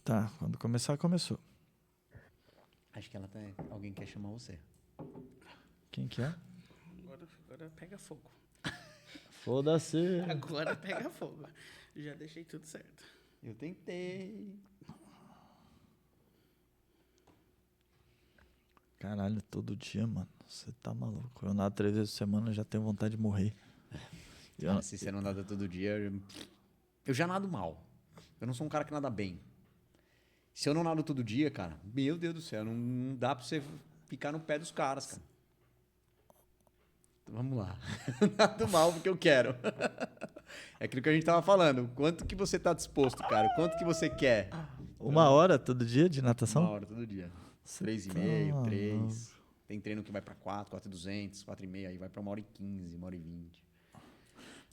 Tá, quando começar, começou. Acho que ela tá... Alguém quer chamar você. Quem que é? Agora pega fogo. Foda-se. Agora pega fogo. Já deixei tudo certo. Eu tentei. Caralho, todo dia, mano. Você tá maluco. Eu nado 3 vezes por semana, já tenho vontade de morrer. Cara, se você não nada todo dia... Eu já nado mal. Eu não sou um cara que nada bem. Se eu não nado todo dia, cara, meu Deus do céu, não dá pra você ficar no pé dos caras, cara. Então, vamos lá. Nado mal porque eu quero. É aquilo que a gente tava falando. Quanto que você tá disposto, cara? Quanto que você quer? 1 hora todo dia de natação? 1 hora todo dia. Você 3,5, tá 3. Tem treino que vai pra 4, 4,200, 4,5, aí vai pra 1h15, 1h20.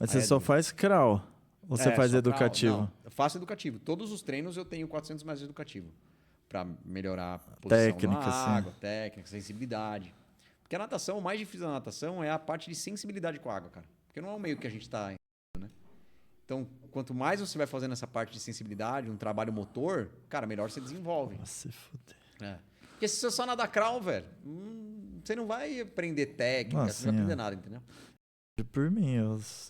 Mas Aí você é só duro. faz crawl? Ou você faz só educativo? Não, eu faço educativo. Todos os treinos eu tenho 400 metros de educativo. Pra melhorar a posição Técnica, na sim. água, técnica, sensibilidade. Porque a natação, o mais difícil da natação é a parte de sensibilidade com a água, cara. Porque não é o meio que a gente tá, né? Então, quanto mais você vai fazendo essa parte de sensibilidade, um trabalho motor, cara, melhor você desenvolve. Nossa, se fuder. É. Porque se você só nadar crawl, velho, você não vai aprender técnica, Ah, você não vai sim, aprender é. nada, entendeu? Por mim,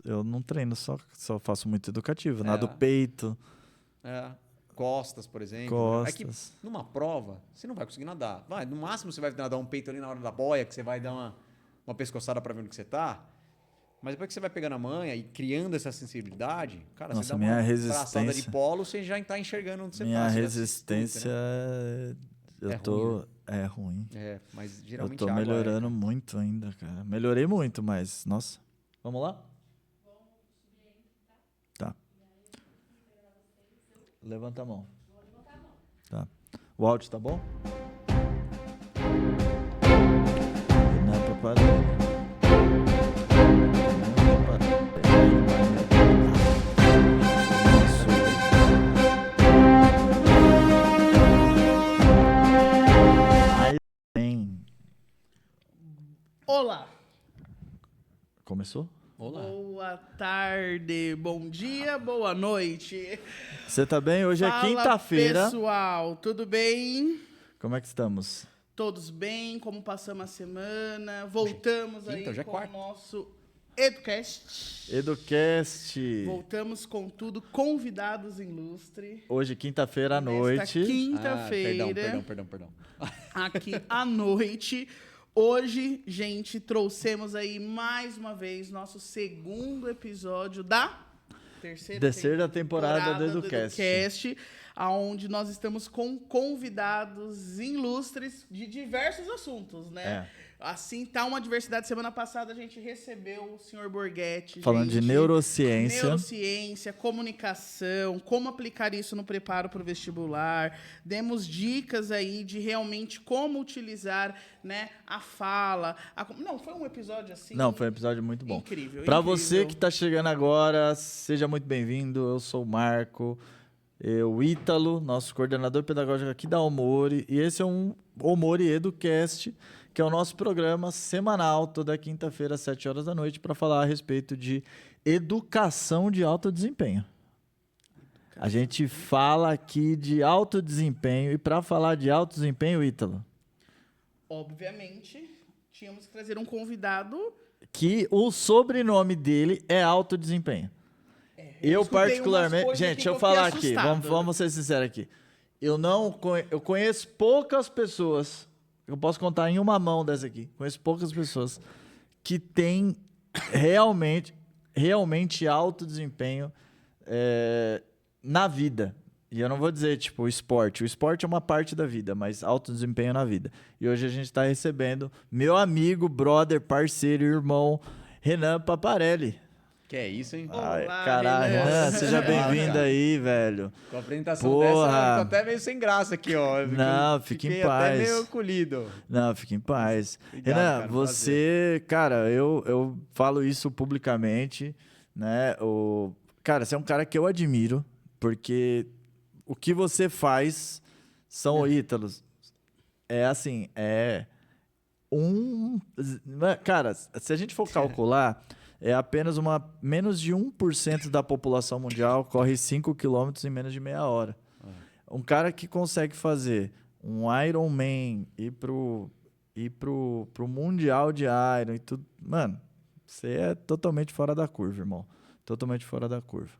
eu não treino, só faço muito educativo. É. Nado peito, É. Costas, por exemplo. Né? É que costas. numa prova, você não vai conseguir nadar. Vai, no máximo você vai nadar um peito ali na hora da boia, que você vai dar uma pescoçada pra ver onde que você tá. Mas depois que você vai pegando a manha e criando essa sensibilidade, cara, Nossa, você dá minha uma resistência- traçada de polo, você já tá enxergando onde você Minha tá. Você já se resistência, escuta, eu É tô... ruim, É ruim. né? É, mas Eu geralmente tô a água melhorando muito ainda, cara. Melhorei muito, mas... Nossa. Vamos lá? Tá. Levanta a mão. Tá. O áudio tá bom? Renan Paparelli. Aí vem. Olá. Começou? Olá. Boa tarde, bom dia, boa noite. Você tá bem? Hoje é Fala, quinta-feira. pessoal, tudo bem? Como é que estamos? Todos bem? Como passamos a semana? Voltamos Quinta, aí hoje é com quarta. o nosso Educast. Educast. Voltamos com tudo, convidados ilustres. Hoje, quinta-feira à Nesta noite. quinta-feira, Perdão. aqui à noite. Hoje, gente, trouxemos aí mais uma vez nosso segundo episódio da Terceira temporada do Educast. Onde nós estamos com convidados ilustres de diversos assuntos, né? Assim, tá uma diversidade. Semana passada a gente recebeu o senhor Borghetti. Falando de neurociência. Neurociência, comunicação, como aplicar isso no preparo para o vestibular. Demos dicas aí de realmente como utilizar, né, a fala. Não, foi um episódio assim... Não, foi um episódio muito bom. Incrível, Para incrível. você que está chegando agora, seja muito bem-vindo. Eu sou o Marco, o Ítalo, nosso coordenador pedagógico aqui da Omori. E esse é um Omori Educast, que é o nosso programa semanal, toda quinta-feira, às 7 horas da noite, para falar a respeito de educação de alto desempenho. A gente fala aqui de alto desempenho, e para falar de alto desempenho, Ítalo, Obviamente, tínhamos que trazer um convidado. que o sobrenome dele é alto desempenho. Eu escutei umas particularmente... coisas Gente, aqui deixa eu que eu fiquei falar aqui, assustado. vamos ser sinceros aqui. Eu conheço poucas pessoas, eu posso contar em uma mão dessa aqui, conheço poucas pessoas que têm realmente alto desempenho na vida. E eu não vou dizer, tipo, o esporte. O esporte é uma parte da vida, mas alto desempenho na vida. E hoje a gente está recebendo meu amigo, brother, parceiro, irmão, Renan Paparelli. Que é isso, hein? Olá, Ai, caralho, Renan. Renan, seja bem-vindo cara. aí, velho. Com a apresentação Porra. dessa, eu tô até meio sem graça aqui, ó. Não, fique em Fiquei paz. até meio colhido. Não, fique em paz. Obrigado, Renan, cara, você... Cara, eu falo isso publicamente, né? Cara, você é um cara que eu admiro, porque o que você faz são Ítalos. É assim, Cara, se a gente for calcular, é apenas menos de 1% da população mundial corre 5 km em menos de meia hora. Um cara que consegue fazer um Ironman, ir pro Mundial de Iron e tudo. Mano, você é totalmente fora da curva, irmão. Totalmente fora da curva.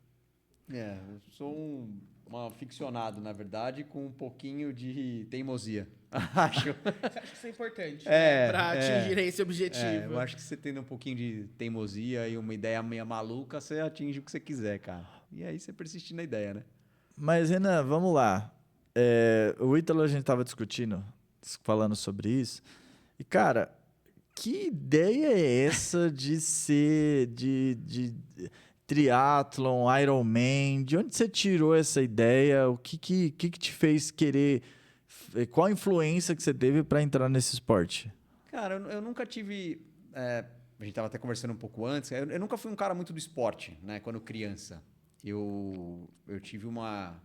Eu sou um aficionado, na verdade, com um pouquinho de teimosia. Acho. Você acha que isso é importante para atingir esse objetivo? Eu acho que você tendo um pouquinho de teimosia e uma ideia meio maluca, você atinge o que você quiser, cara. E aí você persiste na ideia, né? Mas, Renan, vamos lá. O Ítalo, a gente tava discutindo, falando sobre isso. E, cara, que ideia é essa de ser de triatlon, Ironman? De onde você tirou essa ideia? O que te fez querer? Qual a influência que você teve para entrar nesse esporte? Cara, eu nunca tive... a gente tava até conversando um pouco antes. Eu nunca fui um cara muito do esporte, né? Quando criança. Eu tive uma...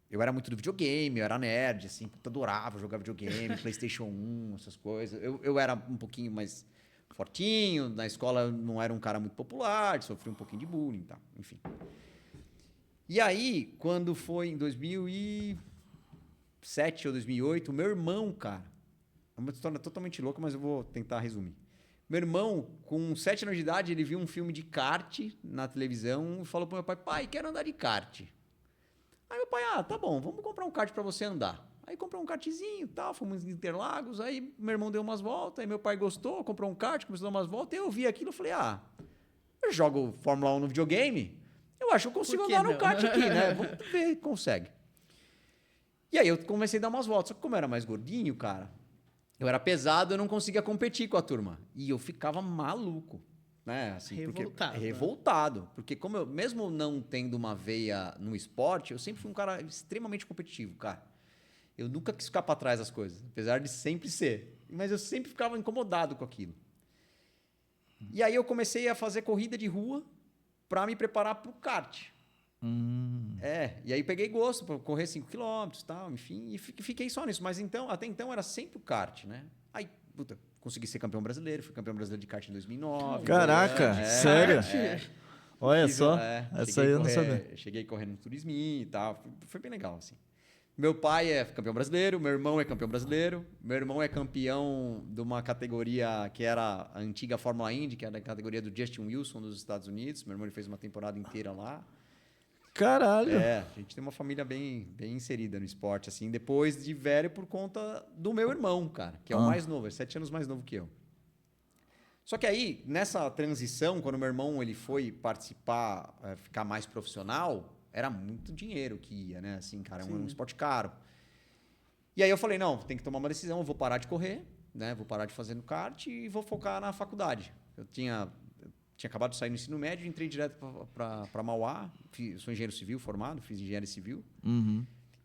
Eu era muito do videogame, eu era nerd, assim, adorava jogar videogame, PlayStation 1, essas coisas. Eu era um pouquinho mais fortinho, na escola eu não era um cara muito popular, sofri um pouquinho de bullying e tal, enfim. E aí, quando foi em 2007 ou 2008, meu irmão, cara, é uma história totalmente louca, mas eu vou tentar resumir. Meu irmão, com 7 anos de idade, ele viu um filme de kart na televisão e falou pro meu pai, pai, quero andar de kart. Aí meu pai, tá bom, vamos comprar um kart para você andar. Aí comprou um kartzinho e tal, fomos em Interlagos, aí meu irmão deu umas voltas, aí meu pai gostou, comprou um kart, começou a dar umas voltas, e eu vi aquilo e falei, eu jogo Fórmula 1 no videogame, eu acho que eu consigo andar no kart aqui, né? Vamos ver se consegue. E aí eu comecei a dar umas voltas, só que como eu era mais gordinho, cara, eu era pesado, eu não conseguia competir com a turma. E eu ficava maluco. Né? Assim, revoltado. Porque como eu, mesmo não tendo uma veia no esporte, eu sempre fui um cara extremamente competitivo, cara. Eu nunca quis ficar para trás das coisas, apesar de sempre ser. Mas eu sempre ficava incomodado com aquilo. E aí eu comecei a fazer corrida de rua para me preparar para o kart. E aí peguei gosto para correr 5 km e tal, enfim, e fiquei só nisso. Mas até então era sempre o kart, né? Aí, puta, consegui ser campeão brasileiro, fui campeão brasileiro de kart em 2009. Caraca, sério? Olha só, essa aí eu não sabia. Cheguei correndo no turisminho e tal, foi bem legal, assim. Meu pai é campeão brasileiro, meu irmão é campeão brasileiro, meu irmão é campeão de uma categoria que era a antiga Fórmula Indy, que era a categoria do Justin Wilson dos Estados Unidos. Meu irmão ele fez uma temporada inteira lá. Caralho! A gente tem uma família bem inserida no esporte, assim, depois de velho por conta do meu irmão, cara, que é o mais novo, é 7 anos mais novo que eu. Só que aí, nessa transição, quando meu irmão ele foi participar, ficar mais profissional, era muito dinheiro que ia, né? Assim, cara, é um esporte caro. E aí eu falei, não, tem que tomar uma decisão, eu vou parar de correr, né? Vou parar de fazer no kart e vou focar na faculdade. Eu tinha acabado de sair do ensino médio, entrei direto para Mauá, sou engenheiro civil formado, fiz engenharia civil.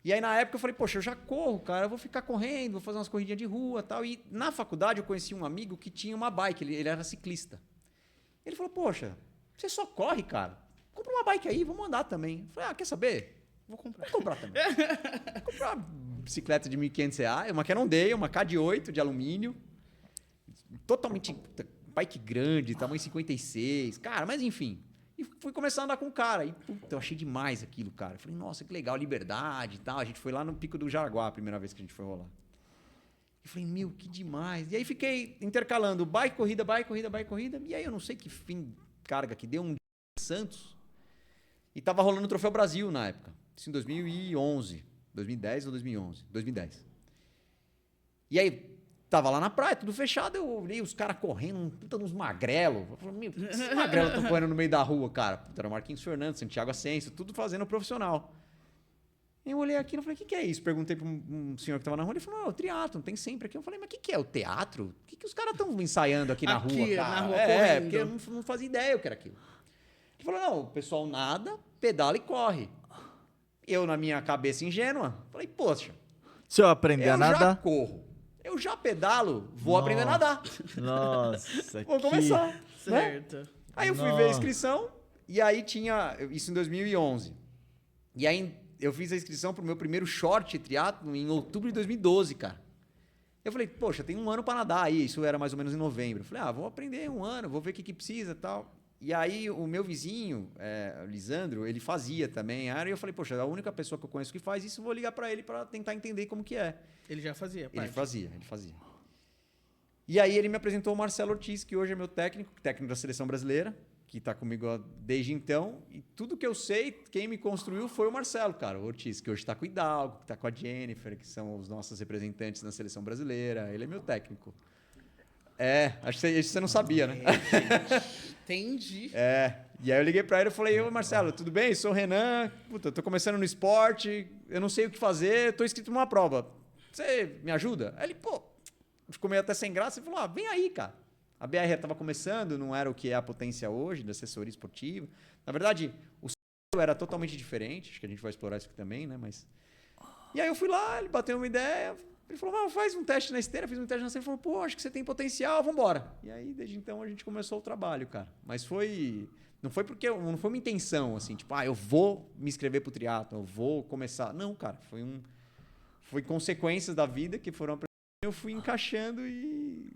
E aí na época eu falei, poxa, eu já corro, cara, eu vou ficar correndo, vou fazer umas corridinhas de rua e tal. E na faculdade eu conheci um amigo que tinha uma bike, ele era ciclista. Ele falou, poxa, você só corre, cara? Compra uma bike aí, vamos andar também. Eu falei, quer saber? Vou comprar também. Vou comprar uma bicicleta de R$ 1.500, uma Canon Day, uma K8 de alumínio, totalmente bike grande, tamanho 56, cara, mas enfim. E fui começar a andar com o cara. E, puta, eu achei demais aquilo, cara. Eu falei, nossa, que legal, liberdade e tal. A gente foi lá no Pico do Jaraguá a primeira vez que a gente foi rolar. Eu falei, meu, que demais. E aí fiquei intercalando bike, corrida, bike, corrida, bike, corrida. E aí eu não sei que fim carga que deu um dia em Santos. E tava rolando o Troféu Brasil na época. Isso em 2011. 2010 ou 2011? 2010. E aí, tava lá na praia, tudo fechado, eu olhei os caras correndo, uns magrelos. Eu falei, meu, esses magrelos estão correndo no meio da rua, cara? Puta, era o Marquinhos Fernandes, Santiago Ascenso, tudo fazendo profissional. Eu olhei aqui e falei, o que é isso? Perguntei para um senhor que tava na rua, ele falou, o triatlo, tem sempre aqui. Eu falei, mas o que é o teatro? O que os caras estão ensaiando aqui na rua, cara? Na rua correndo. Porque eu não fazia ideia o que era aquilo. Ele falou, não, o pessoal nada, pedala e corre. Eu, na minha cabeça ingênua, falei, poxa, se eu aprender a nadar, eu já corro. Eu já pedalo, vou aprender a nadar. Nossa, vou começar. Certo. Né? Aí eu fui ver a inscrição, e aí tinha... Isso em 2011. E aí eu fiz a inscrição pro meu primeiro short triatlo em outubro de 2012, cara. Eu falei, poxa, tem um ano para nadar aí. Isso era mais ou menos em novembro. Eu falei, vou aprender um ano, vou ver o que precisa e tal. E aí, o meu vizinho, o Lisandro, ele fazia também. Aí eu falei, poxa, a única pessoa que eu conheço que faz isso, eu vou ligar para ele para tentar entender como que é. Ele já fazia, Ele parte. fazia. E aí ele me apresentou o Marcelo Ortiz, que hoje é meu técnico da seleção brasileira, que está comigo desde então. E tudo que eu sei, quem me construiu foi o Marcelo, cara, o Ortiz, que hoje está com o Hidalgo, que está com a Jennifer, que são os nossos representantes na seleção brasileira. Ele é meu técnico. Acho que isso você não sabia, né? Entendi. E aí eu liguei pra ele e falei, ô Marcelo, tudo bem? Sou o Renan, puta, eu tô começando no esporte, eu não sei o que fazer, tô inscrito numa prova. Você me ajuda? Aí ele, pô, ficou meio até sem graça e falou, vem aí, cara. A BR estava começando, não era o que é a potência hoje da assessoria esportiva. Na verdade, o era totalmente diferente, acho que a gente vai explorar isso aqui também, né? Mas... E aí eu fui lá, ele bateu uma ideia, ele falou, faz um teste na esteira, fiz um teste na esteira, ele falou, pô, acho que você tem potencial, vambora. E aí, desde então, a gente começou o trabalho, cara. Mas não foi uma intenção, assim, tipo, eu vou me inscrever pro triatlo, eu vou começar. Não, cara, foi consequências da vida que foram eu fui encaixando e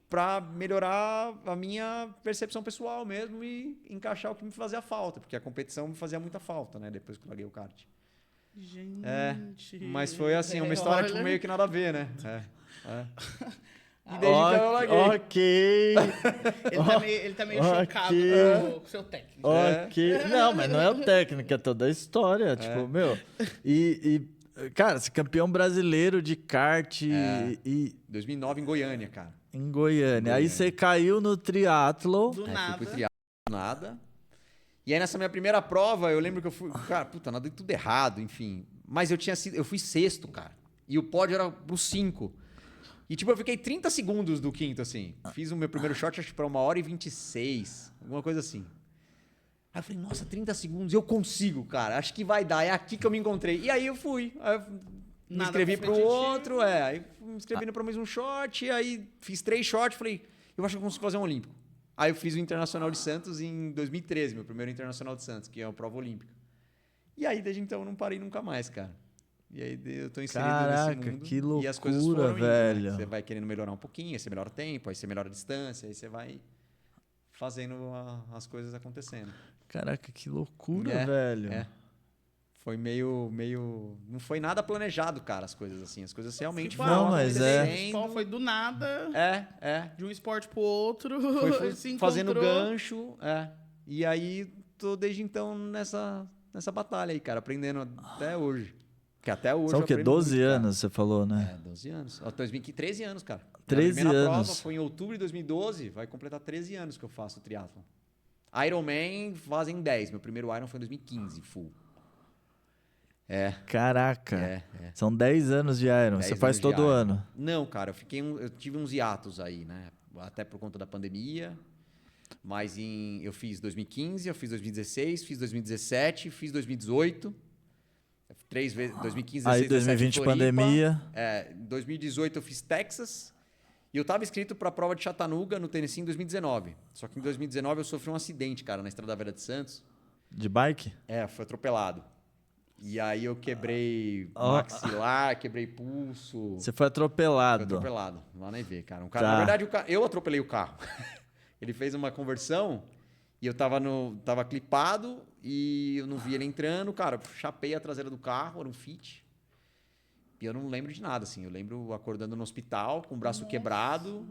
para melhorar a minha percepção pessoal mesmo e encaixar o que me fazia falta, porque a competição me fazia muita falta, né, depois que eu larguei o kart. Gente. Mas foi assim, uma história tipo, meio que nada a ver, né? E desde então eu larguei. Ok. Ele tá meio chocado com o seu técnico. Ok. Não, mas não é o técnico, é toda a história. Tipo, meu. Cara, você é campeão brasileiro de kart e 2009 em Goiânia, cara. Em Goiânia. Aí você caiu no triatlo. Do nada. Fui pro triatlo do nada. E aí nessa minha primeira prova, eu lembro que eu fui... Cara, puta, nadei tudo errado, enfim. Mas eu fui sexto, cara. E o pódio era pro 5. E tipo, eu fiquei 30 segundos do quinto, assim. Fiz o meu primeiro shot, acho que pra 1h26. Alguma coisa assim. Aí eu falei, nossa, 30 segundos, eu consigo, cara. Acho que vai dar, é aqui que eu me encontrei. E aí eu fui. Aí eu me inscrevi pro outro, aí me inscrevi pro mesmo shot, aí fiz 3 shots, falei, eu acho que eu consigo fazer um olímpico. Aí eu fiz o Internacional de Santos em 2013, meu primeiro Internacional de Santos, que é uma prova olímpica. E aí, desde então, eu não parei nunca mais, cara. E aí eu tô inserido nesse mundo. Que loucura, e as coisas foram indo, velho. né? Você vai querendo melhorar um pouquinho, aí você melhora o tempo, aí você melhora a distância, aí você vai fazendo as coisas acontecendo. Caraca, que loucura, velho. Foi meio... Não foi nada planejado, cara, as coisas assim. As coisas realmente foram não, mas acontecendo. Foi do nada. De um esporte pro outro. Foi fazendo gancho. E aí, tô desde então nessa batalha aí, cara. Aprendendo até hoje. Porque até hoje São o quê? 12 muito, anos, você falou, né? 12 anos. 13 anos, cara. 13 Minha primeira anos. prova foi em outubro de 2012. Vai completar 13 anos que eu faço triatlon. Ironman fazem 10. Meu primeiro Iron foi em 2015, full. Caraca. São 10 anos de Iron. Você faz todo ano? Não, cara. Eu tive uns hiatos aí, né? Até por conta da pandemia. Mas eu fiz 2015, eu fiz 2016, fiz 2017, fiz 2018. 3 vezes, 2015, 2016, aí 2020 Floripa. pandemia. Em 2018 eu fiz Texas. E eu estava inscrito para a prova de Chattanooga, no Tennessee, em 2019. Só que em 2019 eu sofri um acidente, cara, na Estrada Velha de Santos. De bike? Fui atropelado. E aí eu quebrei maxilar, quebrei pulso. Você foi atropelado? Fui atropelado, lá na EV, cara. Na verdade, eu atropelei o carro. Ele fez uma conversão e eu tava clipado e eu não vi ele entrando. Cara, chapei a traseira do carro, era um Fit. E eu não lembro de nada, assim. Eu lembro acordando no hospital com o braço quebrado.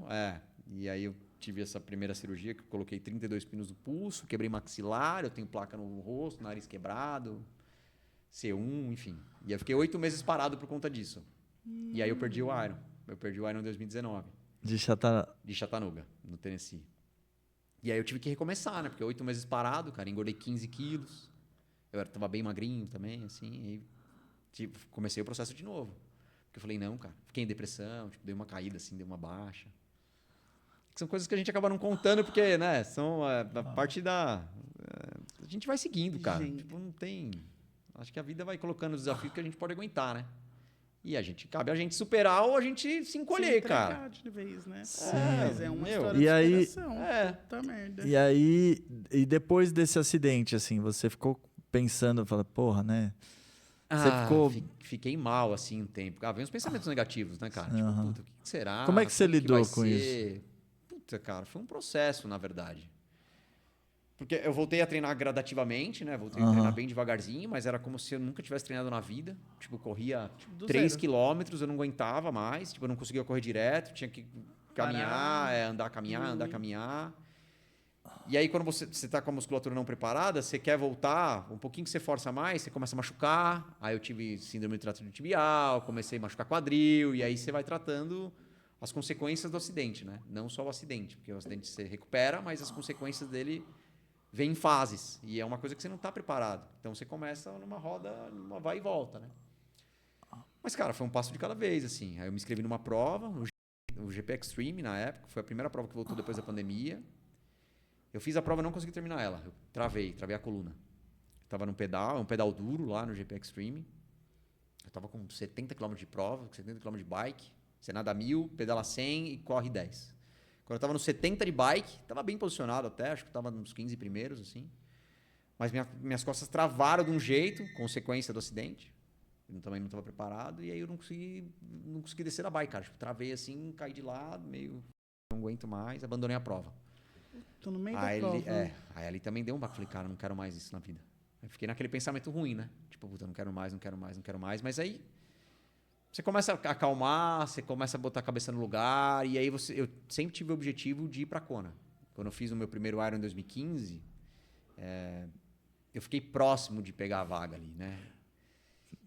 E aí eu tive essa primeira cirurgia que eu coloquei 32 pinos no pulso, quebrei maxilar, eu tenho placa no rosto, nariz quebrado, C1, enfim. E eu fiquei 8 meses parado por conta disso. E aí eu perdi o Iron. Eu perdi o Iron em 2019. De Chattanooga, no Tennessee. E aí eu tive que recomeçar, né? Porque 8 meses parado, cara, engordei 15 quilos. Eu tava bem magrinho também, assim. E comecei o processo de novo. Porque eu falei, não, cara. Fiquei em depressão, dei uma caída, assim, dei uma baixa. São coisas que a gente acaba não contando, porque, né? São a parte da... a gente vai seguindo, cara. Não tem... Acho que a vida vai colocando os desafios que a gente pode aguentar, né? E cabe a gente superar ou a gente se encolher, cara. De vez, né? Mas é uma meu, história de superação. Puta merda. E aí, depois desse acidente, assim, você ficou pensando, fala, porra, né? Você ficou... Fiquei mal, assim, um tempo. Vem uns pensamentos negativos, né, cara? Tipo, puta, o que será? Como é que você lidou com isso? Puta, cara, foi um processo, na verdade. Porque eu voltei a treinar gradativamente, né? Voltei a treinar bem devagarzinho, mas era como se eu nunca tivesse treinado na vida. Tipo, eu corria 3 quilômetros, eu não aguentava mais. Tipo, eu não conseguia correr direto, tinha que caminhar, andar, caminhar. E aí, quando você tá com a musculatura não preparada, você quer voltar, um pouquinho que você força mais, você começa a machucar. Aí eu tive síndrome do trato tibial, comecei a machucar quadril, e aí você vai tratando as consequências do acidente, né? Não só o acidente, porque o acidente você recupera, mas as consequências dele vêm em fases. E é uma coisa que você não está preparado. Então você começa numa roda, numa vai e volta, né? Mas, cara, foi um passo de cada vez, assim. Aí eu me inscrevi numa prova, o GP Extreme na época, foi a primeira prova que voltou depois da pandemia. Eu fiz a prova e não consegui terminar ela. Eu travei a coluna. Eu tava num pedal, um pedal duro lá no GP Extreme. Eu tava com 70 km de prova, 70 km de bike. Você nada 1000, pedala 100 e corre 10. Quando eu tava no 70 de bike, tava bem posicionado até, acho que tava nos 15 primeiros, assim. Mas minhas costas travaram de um jeito, consequência do acidente. Eu também não tava preparado, e aí eu não consegui descer da bike, cara. Tipo, travei assim, caí de lado, meio... Não aguento mais, abandonei a prova. Tô no meio Aí da prova. Aí ali também deu um baque. Falei, cara, não quero mais isso na vida. Eu fiquei naquele pensamento ruim, né? Tipo, puta, não quero mais. Mas aí você começa a acalmar, você começa a botar a cabeça no lugar. E aí eu sempre tive o objetivo de ir pra Kona. Quando eu fiz o meu primeiro Iron em 2015, eu fiquei próximo de pegar a vaga ali, né?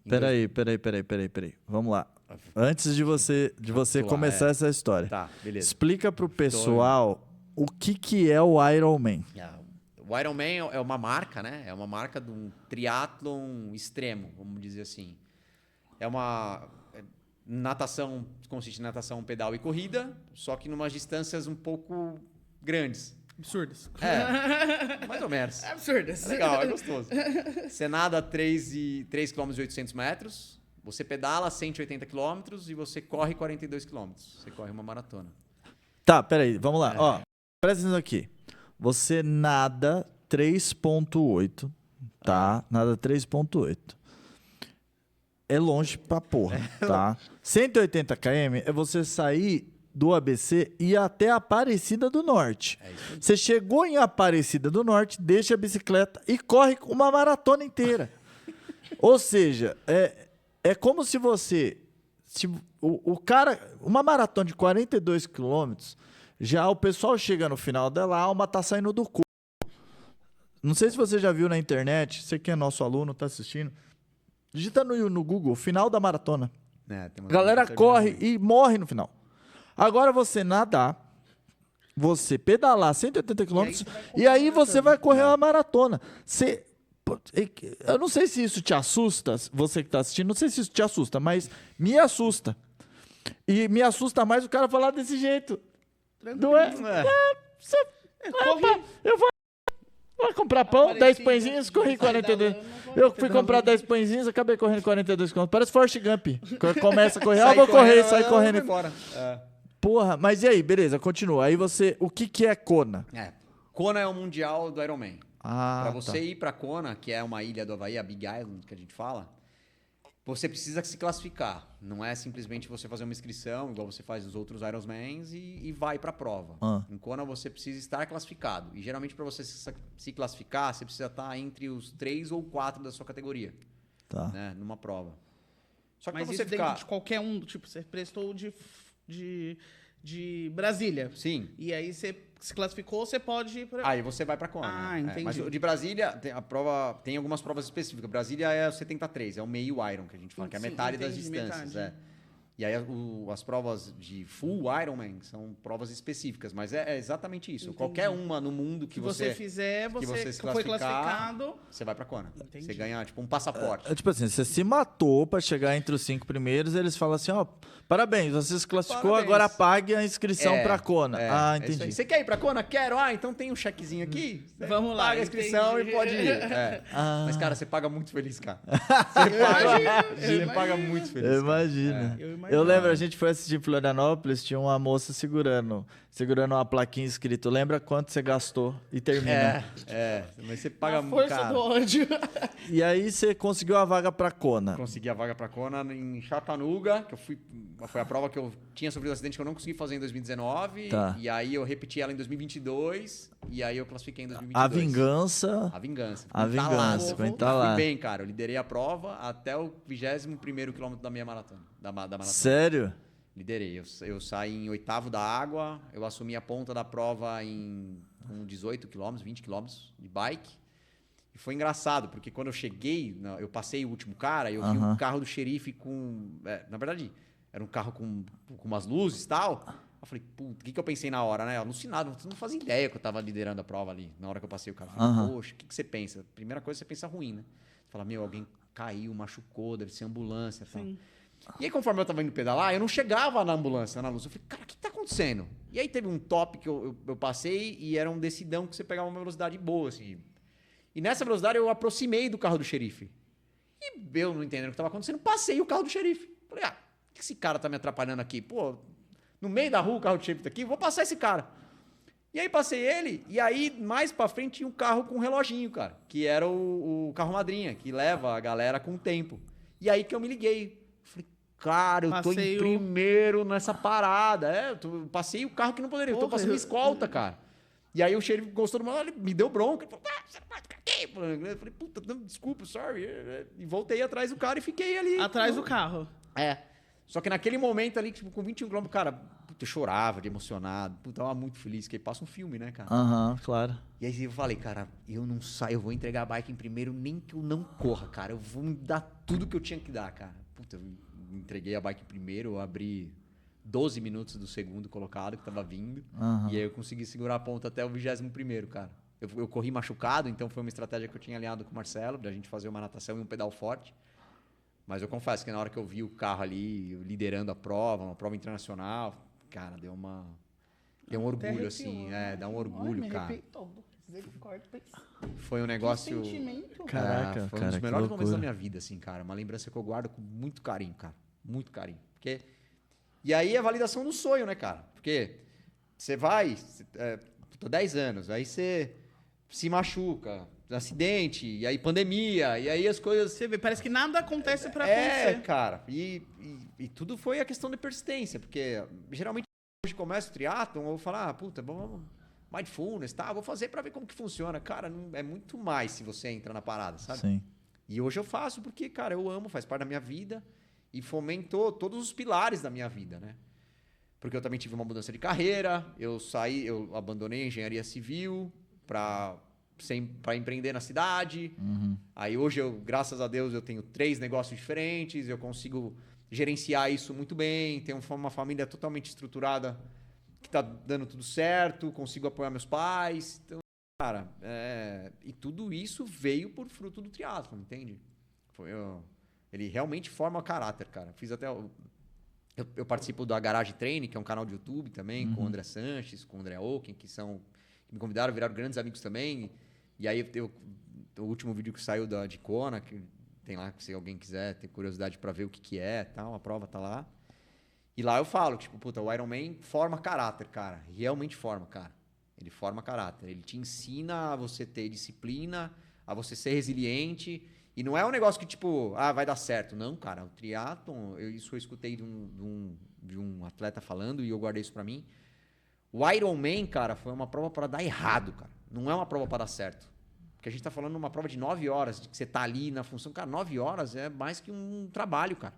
Peraí. Vamos lá. Antes de você começar essa história. Tá, beleza. Explica pro pessoal o que é o Ironman. O Ironman é uma marca, né? É uma marca de um triatlon extremo, vamos dizer assim. É uma natação, consiste em natação, pedal e corrida, só que em umas distâncias um pouco grandes. Absurdas. Mais ou menos. Absurdas. É legal, é gostoso. Você nada 3,8 km, você pedala 180 km e você corre 42 km. Você corre uma maratona. Tá, peraí, vamos lá. Ó, presta atenção aqui. Você nada 3.8, tá? Nada 3.8. É longe pra porra, tá? 180 km é você sair do ABC e ir até Aparecida do Norte. Você chegou em Aparecida do Norte, deixa a bicicleta e corre uma maratona inteira. Ou seja, é como se você... O cara... Uma maratona de 42 quilômetros, já o pessoal chega no final dela, a alma tá saindo do cu. Não sei se você já viu na internet, você que é nosso aluno, tá assistindo, digita no Google, final da maratona. A galera corre e morre no final. Agora você nadar, você pedalar 180 km e aí você vai correr uma maratona. Eu não sei se isso te assusta, você que está assistindo, não sei se isso te assusta, mas me assusta. E me assusta mais o cara falar desse jeito. Não é? Eu vou comprar pão, 10 pãezinhos, corri 42. Eu fui comprar 10 pãezinhos, acabei correndo 42 km. Parece Forrest Gump. Quando começa a correr, vou correr, sai correndo. Porra, mas e aí, beleza, continua. Aí você, o que é Kona? Kona é o mundial do Ironman. Para você tá. ir para Kona, que é uma ilha do Havaí, a Big Island que a gente fala, você precisa se classificar. Não é simplesmente você fazer uma inscrição, igual você faz nos outros Ironmans, e vai para a prova. Em Kona você precisa estar classificado. E geralmente para você se classificar, você precisa estar entre os 3 ou 4 da sua categoria. Tá. Né, numa prova. Só que mas você isso dentro de qualquer um, tipo, você prestou de Brasília. Sim. E aí você se classificou, você pode ir para... Aí você vai para Kona. Entendi. Mas de Brasília, tem algumas provas específicas. Brasília é o 73, é o meio Iron que a gente fala, que é a metade das distâncias. E aí as provas de full Ironman são provas específicas, mas é exatamente isso. Entendi. Qualquer uma no mundo que você fizer, você se foi classificado, você vai pra Kona. Você ganha tipo um passaporte. Tipo assim, você se matou pra chegar entre os 5 primeiros, eles falam assim, ó, parabéns, você se classificou, agora pague a inscrição pra Kona. Entendi. Você quer ir pra Kona? Quero. Então tem um chequezinho aqui. Vamos lá. Paga a inscrição e pode ir. Mas, cara, você paga muito feliz, cara. Você paga muito feliz. Eu imagino. Eu lembro, a gente foi assistir em Florianópolis, tinha uma moça segurando uma plaquinha escrito, lembra quanto você gastou e termina. Mas você paga muito, força do ódio. E aí você conseguiu a vaga pra Kona. Consegui a vaga pra Kona em Chattanooga, que foi a prova que tinha sofrido um acidente que eu não consegui fazer em 2019. Tá. E aí eu repeti ela em 2022. E aí eu classifiquei em 2022. A vingança. A vingança. A vingança. Ficou Vou entalado. Fui bem, cara. Eu liderei a prova até o 21º quilômetro da minha maratona. Da maratona. Sério? Liderei. Eu saí em 8º da água. Eu assumi a ponta da prova com 18 quilômetros, 20 quilômetros de bike. E foi engraçado, porque quando eu cheguei, eu passei o último cara, eu vi um carro do xerife com... na verdade, era um carro com umas luzes e tal. Eu falei, puta, o que eu pensei na hora, né? Alucinado, não fazia ideia que eu tava liderando a prova ali, na hora que eu passei o carro. Eu falei, poxa, o que você pensa? Primeira coisa, você pensa ruim, né? Você fala, meu, alguém caiu, machucou, deve ser ambulância e tal. Sim. E aí, conforme eu tava indo pedalar, eu não chegava na ambulância, na luz. Eu falei, cara, o que tá acontecendo? E aí teve um top que eu passei e era um decidão que você pegava uma velocidade boa, assim. E nessa velocidade eu aproximei do carro do xerife. E eu, não entendendo o que estava acontecendo, passei o carro do xerife. Falei, por que esse cara tá me atrapalhando aqui? Pô, no meio da rua o carro do xerife tá aqui, vou passar esse cara. E aí passei ele, e aí mais pra frente tinha um carro com um reloginho, cara. Que era o carro madrinha, que leva a galera com o tempo. E aí que eu me liguei. Falei, cara, eu tô em primeiro nessa parada. Eu passei o carro que não poderia, eu tô passando escolta, cara. E aí o xerife gostou do meu, ele me deu bronca. Ele falou, você não pode ficar aqui. Eu falei, puta, não, desculpa, sorry. E voltei atrás do cara e fiquei ali. Atrás do carro. Só que naquele momento ali, tipo, com 21 km, cara, puta, eu chorava de emocionado. Puta, eu tava muito feliz, porque passa um filme, né, cara? Claro. E aí eu falei, cara, eu não saio, eu vou entregar a bike em primeiro, nem que eu não corra, cara. Eu vou me dar tudo que eu tinha que dar, cara. Puta, eu entreguei a bike em primeiro, eu abri 12 minutos do segundo colocado que tava vindo. E aí eu consegui segurar a ponta até o 21º, cara. Eu corri machucado, então foi uma estratégia que eu tinha alinhado com o Marcelo, pra gente fazer uma natação e um pedal forte. Mas eu confesso que na hora que eu vi o carro ali, liderando a prova, uma prova internacional, cara, deu um orgulho, assim. Dá um orgulho, cara. Foi um negócio... Que sentimento. Caraca, foi um dos melhores momentos da minha vida, assim, cara. Uma lembrança que eu guardo com muito carinho, cara. Muito carinho. Porque... E aí a validação do sonho, né, cara? Porque você vai, tô 10 anos, aí você se machuca, acidente, e aí pandemia, e aí as coisas... Você vê, parece que nada acontece pra acontecer. Cara, e tudo foi a questão de persistência, porque geralmente hoje começa o triatlon, eu vou falar, puta, vamos, mindfulness, tá, vou fazer pra ver como que funciona. Cara, não, é muito mais se você entra na parada, sabe? Sim. E hoje eu faço porque, cara, eu amo, faz parte da minha vida. E fomentou todos os pilares da minha vida, né? Porque eu também tive uma mudança de carreira, eu abandonei a engenharia civil para empreender na cidade. Aí hoje, graças a Deus, eu tenho 3 negócios diferentes, eu consigo gerenciar isso muito bem, tenho uma família totalmente estruturada que tá dando tudo certo, consigo apoiar meus pais. Então, cara, e tudo isso veio por fruto do triatlon, entende? Ele realmente forma caráter, cara. Fiz até... Eu participo da Garage Training, que é um canal de YouTube também, com o André Sanches, com o André Oken, que me convidaram, viraram grandes amigos também. E aí, o último vídeo que saiu de Kona, que tem lá, se alguém quiser ter curiosidade para ver o que é, tal, a prova tá lá. E lá eu falo, tipo, puta, o Ironman forma caráter, cara. Realmente forma, cara. Ele forma caráter. Ele te ensina a você ter disciplina, a você ser resiliente... E não é um negócio que, tipo, vai dar certo. Não, cara, o triatlon, isso eu escutei de um atleta falando e eu guardei isso pra mim. O Ironman, cara, foi uma prova para dar errado, cara. Não é uma prova para dar certo. Porque a gente tá falando de uma prova de 9 horas, de que você tá ali na função. Cara, 9 horas é mais que um trabalho, cara.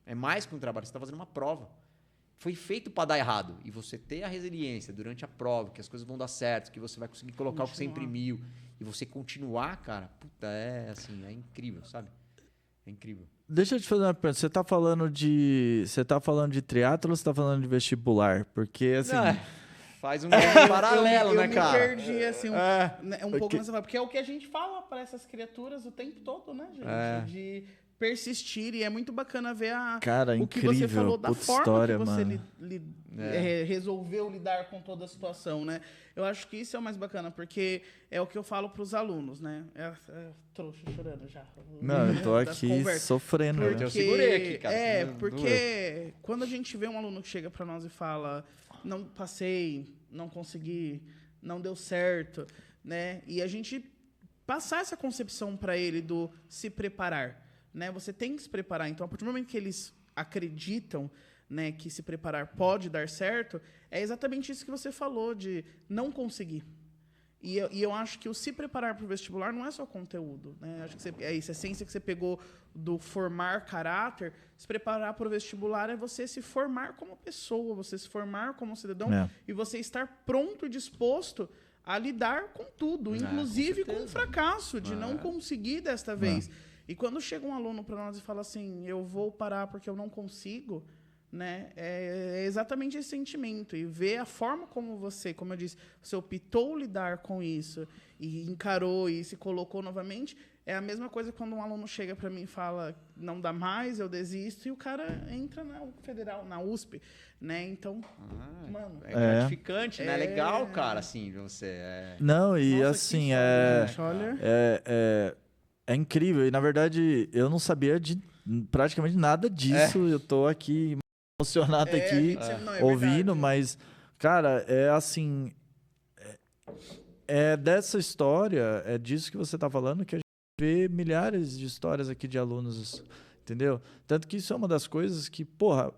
É mais que um trabalho. Você tá fazendo uma prova. Foi feito para dar errado. E você ter a resiliência durante a prova, que as coisas vão dar certo, que você vai conseguir colocar o que você imprimiu. E você continuar, cara, puta, é incrível, sabe? É incrível. Deixa eu te fazer uma pergunta. Você tá falando de triatlo ou você tá falando de vestibular? Porque, assim... Faz um paralelo, né, cara? Eu me perdi, assim, pouco nessa fala. Porque é o que a gente fala para essas criaturas o tempo todo, né, gente? De persistir. E é muito bacana ver cara, o que você falou da forma história, que você resolveu lidar com toda a situação, né? Eu acho que isso é o mais bacana, porque é o que eu falo para os alunos, né? Trouxa chorando já. Não, eu tô aqui sofrendo. Porque, eu segurei aqui, cara. Porque quando a gente vê um aluno que chega para nós e fala, não passei, não consegui, não deu certo, né? E a gente passar essa concepção para ele do se preparar, né? Você tem que se preparar. Então, a partir do momento que eles acreditam né, que se preparar pode dar certo, é exatamente isso que você falou, de não conseguir. E eu acho que o se preparar para o vestibular não é só conteúdo, né? Acho que é isso, a essência que você pegou do formar caráter. Se preparar para o vestibular é você se formar como pessoa, você se formar como cidadão e você estar pronto e disposto a lidar com tudo, inclusive com o fracasso de não conseguir desta vez. E quando chega um aluno para nós e fala assim, eu vou parar porque eu não consigo, né? É exatamente esse sentimento. E ver a forma como você, como eu disse, você optou lidar com isso e encarou e se colocou novamente, é a mesma coisa quando um aluno chega para mim e fala, não dá mais, eu desisto, e o cara entra na federal, na USP, né? Então, mano... É gratificante, né? É legal, cara, assim, você... Não, e Nossa, assim, é incrível. E, na verdade, eu não sabia de praticamente nada disso. Eu tô aqui emocionado aqui, ouvindo, mas, cara, é assim... É dessa história, é disso que você tá falando, que a gente vê milhares de histórias aqui de alunos, entendeu? Tanto que isso é uma das coisas que, porra,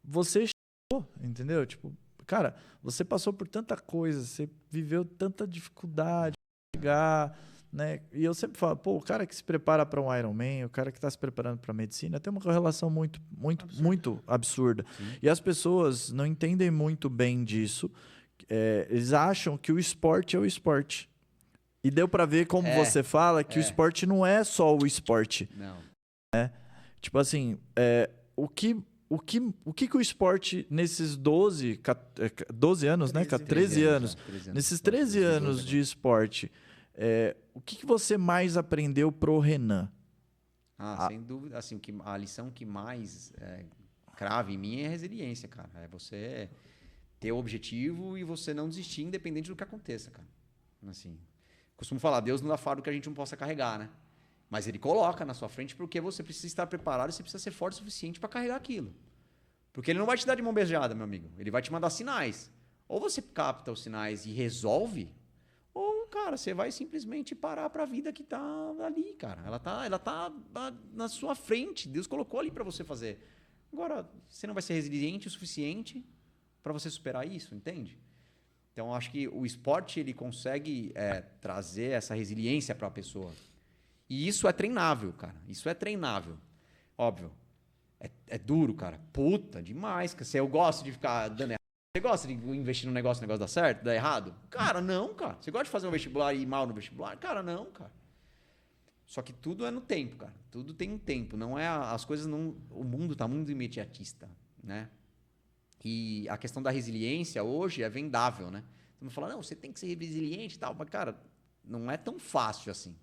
você chegou, entendeu? Tipo, cara, você passou por tanta coisa, você viveu tanta dificuldade de chegar, né? E eu sempre falo, pô, o cara que se prepara para um Ironman, o cara que está se preparando para medicina, tem uma correlação muito absurda. Sim. E as pessoas não entendem muito bem disso. Eles acham que o esporte é o esporte. E deu para ver, como você fala, que o esporte não é só o esporte. Não. Tipo assim, o que o esporte, nesses 12 anos, 13 anos, nesses 13 anos de esporte, o que você mais aprendeu pro Renan? Sem dúvida. Assim, a lição que mais crave em mim é a resiliência, cara. É você ter o objetivo e você não desistir, independente do que aconteça, cara. Assim, costumo falar, Deus não dá fardo que a gente não possa carregar, né? Mas Ele coloca na sua frente porque você precisa estar preparado e você precisa ser forte o suficiente para carregar aquilo. Porque Ele não vai te dar de mão beijada, meu amigo. Ele vai te mandar sinais. Ou você capta os sinais e resolve, ou, cara, você vai simplesmente parar para a vida que tá ali, cara. Ela tá na sua frente. Deus colocou ali para você fazer. Agora, você não vai ser resiliente o suficiente para você superar isso, entende? Então, eu acho que o esporte ele consegue trazer essa resiliência para a pessoa. E isso é treinável, cara. Isso é treinável. Óbvio. É duro, cara. Puta, demais. Eu gosto de ficar dando errado. Você gosta de investir num negócio, o negócio dá certo, dá errado? Cara, não, cara. Você gosta de fazer um vestibular e ir mal no vestibular? Cara, não, cara. Só que tudo é no tempo, cara. Tudo tem um tempo. Não é as coisas não. O mundo tá muito imediatista, né? E a questão da resiliência hoje é vendável, né? Você não fala, não, você tem que ser resiliente e tal, mas, cara, não é tão fácil assim.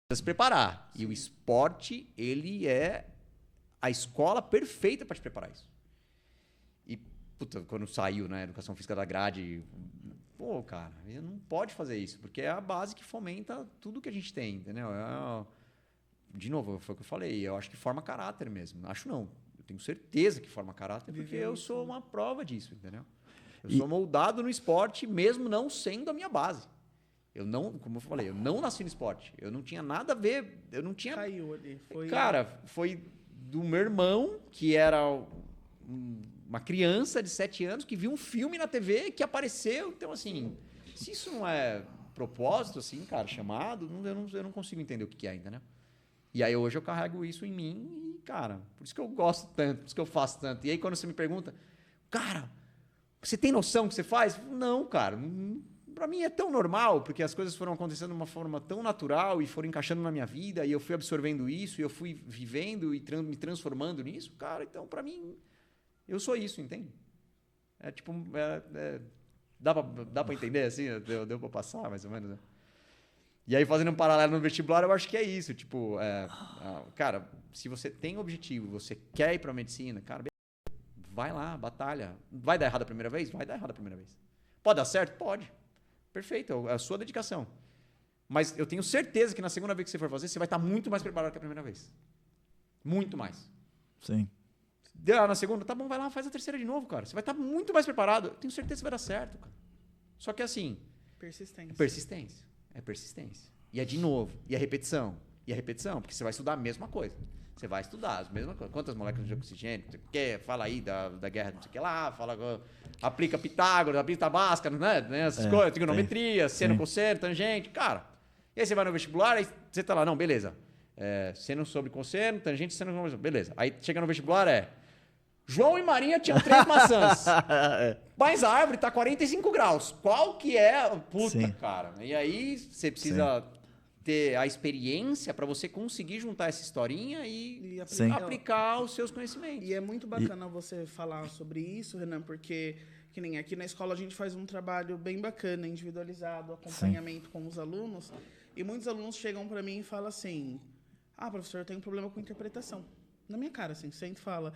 Precisa se preparar. Sim. E o esporte, ele é a escola perfeita para te preparar isso. E, puta, quando saiu, né, Educação Física da grade, pô, cara, não pode fazer isso, porque é a base que fomenta tudo que a gente tem, entendeu? De novo, foi o que eu falei, eu acho que forma caráter mesmo. Acho não. Tenho certeza que forma caráter, porque eu sou uma prova disso, entendeu? Eu sou moldado no esporte, mesmo não sendo a minha base. Eu não, como eu falei, eu não nasci no esporte. Eu não tinha nada a ver, eu não tinha... Caiu ali. Cara, foi do meu irmão, que era uma criança de 7 anos, que viu um filme na TV que apareceu. Então, assim, se isso não é propósito, assim, cara, chamado, eu não consigo entender o que é ainda, né? E aí hoje eu carrego isso em mim e, cara, por isso que eu gosto tanto, por isso que eu faço tanto. E aí quando você me pergunta, cara, você tem noção do que você faz? Não, cara, pra mim é tão normal, porque as coisas foram acontecendo de uma forma tão natural e foram encaixando na minha vida e eu fui absorvendo isso e eu fui vivendo e me transformando nisso, cara, então pra mim, eu sou isso, entende? É tipo, dá pra entender assim? Deu pra passar mais ou menos, né? E aí, fazendo um paralelo no vestibular, eu acho que é isso. Tipo, cara, se você tem objetivo, você quer ir pra medicina, cara, vai lá, batalha. Vai dar errado a primeira vez? Vai dar errado a primeira vez. Pode dar certo? Pode. Perfeito, é a sua dedicação. Mas eu tenho certeza que na segunda vez que você for fazer, você vai estar muito mais preparado que a primeira vez. Muito mais. Sim. Deu lá na segunda, tá bom, vai lá, faz a terceira de novo, cara. Você vai estar muito mais preparado. Eu tenho certeza que vai dar certo, cara. Só que assim... Persistência. É persistência. E é de novo. E é repetição. E é repetição, porque você vai estudar a mesma coisa. Você vai estudar, as mesmas coisas. Quantas moléculas de oxigênio? Você quer? Fala aí da guerra, não sei o que lá, aplica Pitágoras, aplica Bhaskara, né? Essas coisas, trigonometria, seno, cosseno, tangente, cara. E aí você vai no vestibular, aí você tá lá, não, beleza. Seno sobre cosseno, tangente, seno sobre cosseno, beleza. Aí chega no vestibular, João e Maria tinham 3 maçãs. Mas a árvore tá 45 graus. Qual que é? Puta, cara. E aí você precisa ter a experiência para você conseguir juntar essa historinha e aplicar os seus conhecimentos. E é muito bacana você falar sobre isso, Renan, porque que nem aqui na escola a gente faz um trabalho bem bacana, individualizado, acompanhamento com os alunos. E muitos alunos chegam para mim e falam assim: professor, eu tenho um problema com interpretação. Na minha cara, assim, senta e fala: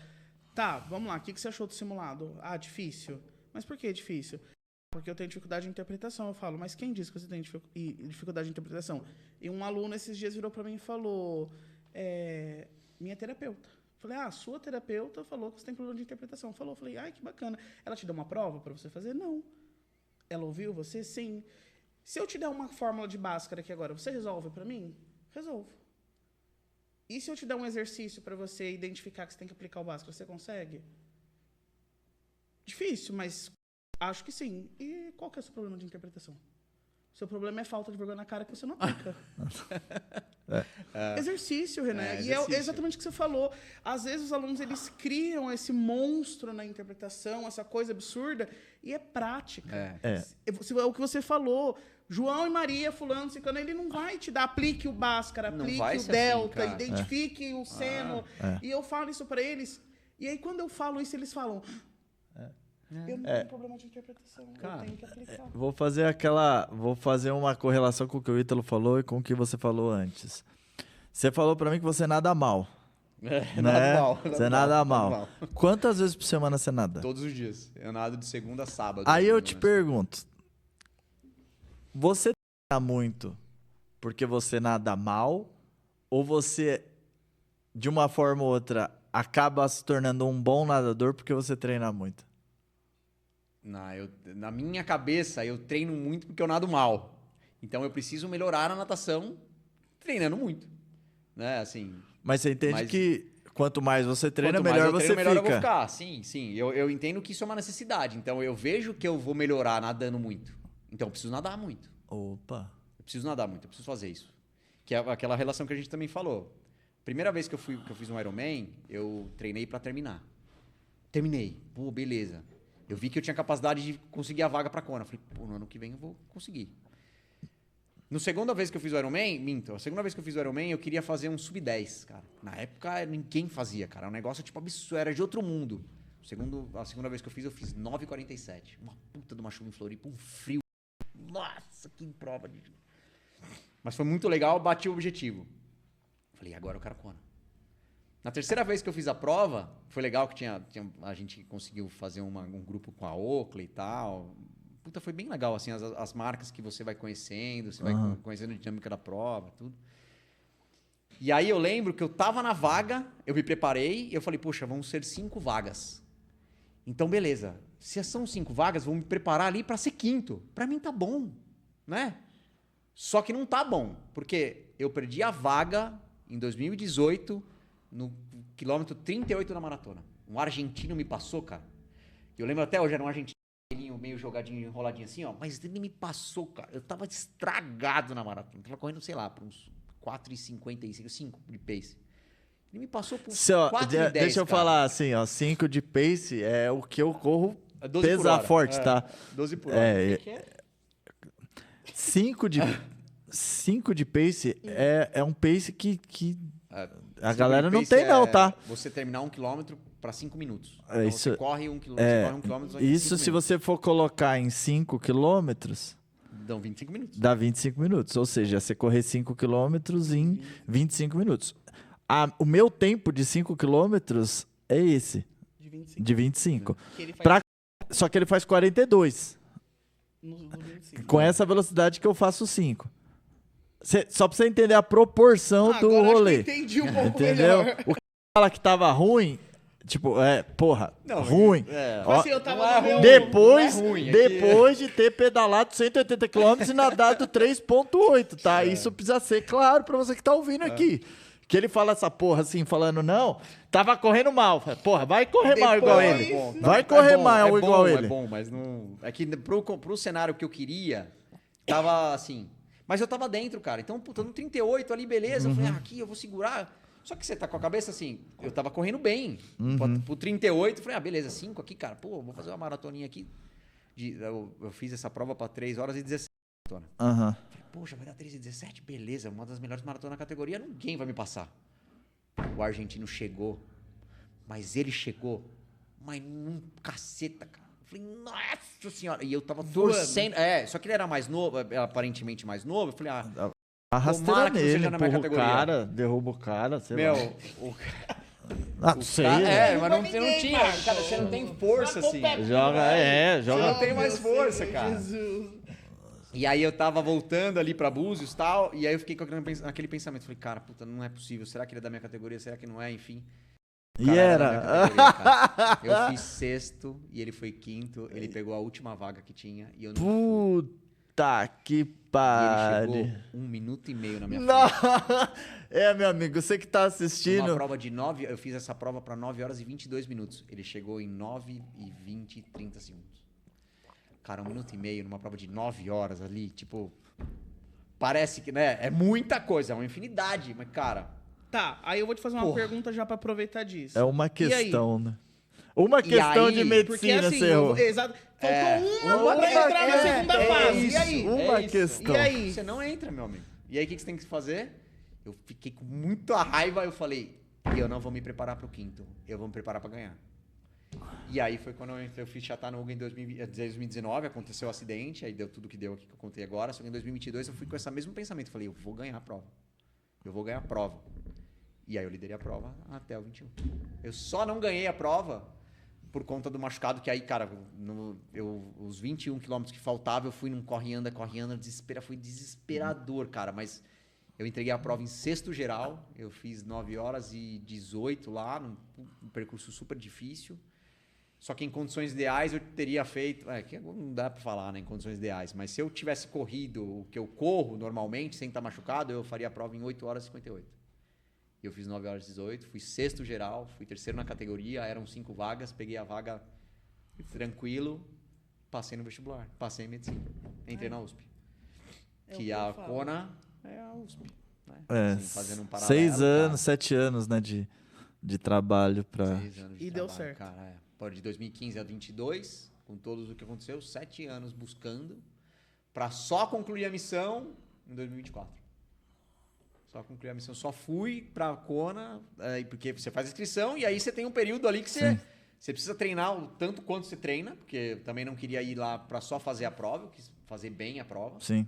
tá, vamos lá, o que você achou do simulado? Difícil. Mas por que difícil? Porque eu tenho dificuldade de interpretação. Eu falo, mas quem disse que você tem dificuldade de interpretação? E um aluno esses dias virou para mim e falou, minha terapeuta. Eu falei, sua terapeuta falou que você tem problema de interpretação. Falou, falei, que bacana. Ela te deu uma prova para você fazer? Não. Ela ouviu você? Sim. Se eu te der uma fórmula de Bhaskara aqui agora, você resolve para mim? Resolvo. E se eu te der um exercício para você identificar que você tem que aplicar o Bhaskara, você consegue? Difícil, mas acho que sim. E qual que é o seu problema de interpretação? Seu problema é falta de vergonha na cara que você não aplica. Exercício, Renan. Exercício. E é exatamente o que você falou. Às vezes os alunos eles criam esse monstro na interpretação, essa coisa absurda, e é prática. É o que você falou. João e Maria, fulano, ciclano, ele não vai te dar, aplique o Bhaskara, aplique o delta, assim, identifique o seno. E eu falo isso para eles. E aí, quando eu falo isso, eles falam... Eu não tenho problema de interpretação, eu tenho que aplicar. Vou fazer uma correlação com o que o Ítalo falou e com o que você falou antes. Você falou pra mim que você nada mal. Você nada mal. Quantas vezes por semana você nada? Todos os dias. Eu nado de segunda a sábado. Aí eu te pergunto, você nada muito porque você nada mal ou você, de uma forma ou outra, acaba se tornando um bom nadador porque você treina muito? Na minha cabeça, eu treino muito porque eu nado mal. Então, eu preciso melhorar a natação treinando muito. Né? Assim, mas você entende que quanto mais você treina, melhor você fica. Eu vou ficar. Sim. Eu entendo que isso é uma necessidade. Então, eu vejo que eu vou melhorar nadando muito. Então, eu preciso nadar muito. Opa! Eu preciso nadar muito, eu preciso fazer isso. Que é aquela relação que a gente também falou. Primeira vez que eu fiz um Ironman, eu treinei pra terminar. Terminei. Pô, beleza. Eu vi que eu tinha capacidade de conseguir a vaga pra Kona. Falei, no ano que vem eu vou conseguir. Na segunda vez que eu fiz o Ironman, a segunda vez que eu fiz o Ironman, eu queria fazer um sub-10, cara. Na época, ninguém fazia, cara. Um negócio, tipo, absurdo, era de outro mundo. A segunda vez que eu fiz 9,47. Uma puta de uma chuva em Floripa, um frio. Nossa, que prova. Mas foi muito legal, bati o objetivo. Falei, agora eu quero Kona. Na terceira vez que eu fiz a prova, foi legal que a gente conseguiu fazer um grupo com a Oakley e tal. Puta, foi bem legal, assim, as marcas que você vai conhecendo, você vai conhecendo a dinâmica da prova, tudo. E aí eu lembro que eu tava na vaga, eu me preparei e eu falei, poxa, vão ser 5 vagas. Então, beleza. Se são 5 vagas, vou me preparar ali para ser quinto. Para mim tá bom, né? Só que não tá bom, porque eu perdi a vaga em 2018 no quilômetro 38 da maratona. Um argentino me passou, cara. Eu lembro até hoje, era um argentino meio jogadinho, enroladinho assim, ó. Mas ele me passou, cara. Eu tava estragado na maratona. Eu tava correndo, sei lá, por uns 4,55, 5 de pace. Ele me passou por 4,10. Deixa eu falar assim, ó. 5 de pace é o que eu corro pesar forte, tá? 12 por hora. O que é? 5 de pace é um pace que a galera não tem, não, tá? Você terminar 1 quilômetro para 5 minutos. Então você corre 1 quilômetro, isso se você for colocar em 5 quilômetros... Dão 25 minutos. Dá 25 minutos. Ou seja, você correr 5 quilômetros em 25 minutos. O meu tempo de 5 quilômetros é esse. De 25. Só que ele faz 42. No 25. Com essa velocidade que eu faço 5. Só pra você entender a proporção do rolê. Acho que entendi um pouco entendeu? melhor. O que fala que tava ruim, tipo, ruim. Eu tava Depois de ter pedalado 180 km e nadado 3,8, tá? Isso precisa ser claro pra você que tá ouvindo aqui. Que ele fala essa porra assim, falando, não, tava correndo mal. Falei, porra, vai correr mal igual Depois- ele. Não, Vai correr mal é igual bom, ele. É bom, mas não... É que pro cenário que eu queria, tava assim... Mas eu tava dentro, cara. Então, puta, no 38 ali, beleza. Eu falei, aqui eu vou segurar. Só que você tá com a cabeça assim, eu tava correndo bem. Pro 38, eu falei, beleza, 5 aqui, cara. Pô, vou fazer uma maratoninha aqui. Eu fiz essa prova pra 3 horas e 17 maratona. Aham. Falei, poxa, vai dar 3 e 17? Beleza, uma das melhores maratonas da categoria, ninguém vai me passar. O argentino chegou, mas ele chegou, mas num caceta, cara. Eu falei, nossa senhora. E eu tava torcendo. Só que ele era mais novo, aparentemente mais novo. Eu falei, A rasteira Tomara que você nele, seja na minha empurra o categoria. cara, derruba o cara, sei meu, lá. o Não sei. mas não Ninguém, tinha. Marcos. Cara, você não tem força, assim. Joga. Você não tem mais Meu força, Senhor cara. Jesus. E aí eu tava voltando ali pra Búzios e tal, e aí eu fiquei com aquele pensamento. Falei, cara, puta, não é possível. Será que ele é da minha categoria? Será que não é? Enfim. O E cara da era. minha categoria, cara. Eu fiz sexto e ele foi quinto. Ele pegou a última vaga que tinha e eu não fui. Puta que E ele pariu. chegou 1 minuto e meio na minha Não. frente. É, meu amigo, você que tá Uma assistindo. prova de 9, eu fiz essa prova pra 9 horas e 22 minutos. Ele chegou em 9 e 20 e 30 segundos. Cara, 1 minuto e meio numa prova de 9 horas ali, tipo... Parece que, né? É muita coisa, é uma infinidade. Mas, cara... Tá, aí eu vou te fazer uma Porra. pergunta já pra aproveitar disso. É uma E aí? questão, né? Uma questão aí? de Porque medicina, assim, Serro. exato. Faltou uma pra entrar na é, segunda é fase. isso. E aí? Uma É isso. questão. E aí? Você não entra, meu amigo. E aí, o que você tem que fazer? Eu fiquei com muita raiva. Eu falei, eu não vou me preparar pro quinto. Eu vou me preparar pra ganhar. E aí foi quando eu fiz Chattanooga em 2019. Aconteceu o acidente. Aí deu tudo que deu aqui que eu contei agora. Só que em 2022 eu fui com esse mesmo pensamento. Eu falei, eu vou ganhar a prova. Eu vou ganhar a prova. E aí eu liderei a prova até o 21. Eu só não ganhei a prova por conta do machucado, que aí, cara, os 21 quilômetros que faltava, eu fui num corre-anda, foi desesperador, cara, mas eu entreguei a prova em sexto geral, eu fiz 9 horas e 18 lá, num percurso super difícil, só que em condições ideais eu teria feito, que não dá pra falar, né, em condições ideais, mas se eu tivesse corrido o que eu corro normalmente, sem estar machucado, eu faria a prova em 8 horas e 58. Eu fiz 9 horas e 18, fui sexto geral, fui terceiro na categoria, eram 5 vagas, peguei a vaga tranquilo, passei no vestibular, passei em medicina, entrei na USP. É o Que que eu a falo. Kona é a USP. Né? É, Assim, fazendo um paralelo, 6 anos, cara. 7 anos, né, de trabalho pra... 6 anos de E deu trabalho, certo. Cara, Pô, de 2015 a 22, com todos o que aconteceu, 7 anos buscando para só concluir a missão em 2024. Só concluir a missão. Só fui pra Kona, porque você faz inscrição e aí você tem um período ali que você precisa treinar o tanto quanto você treina, porque eu também não queria ir lá para só fazer a prova, eu quis fazer bem a prova. Sim.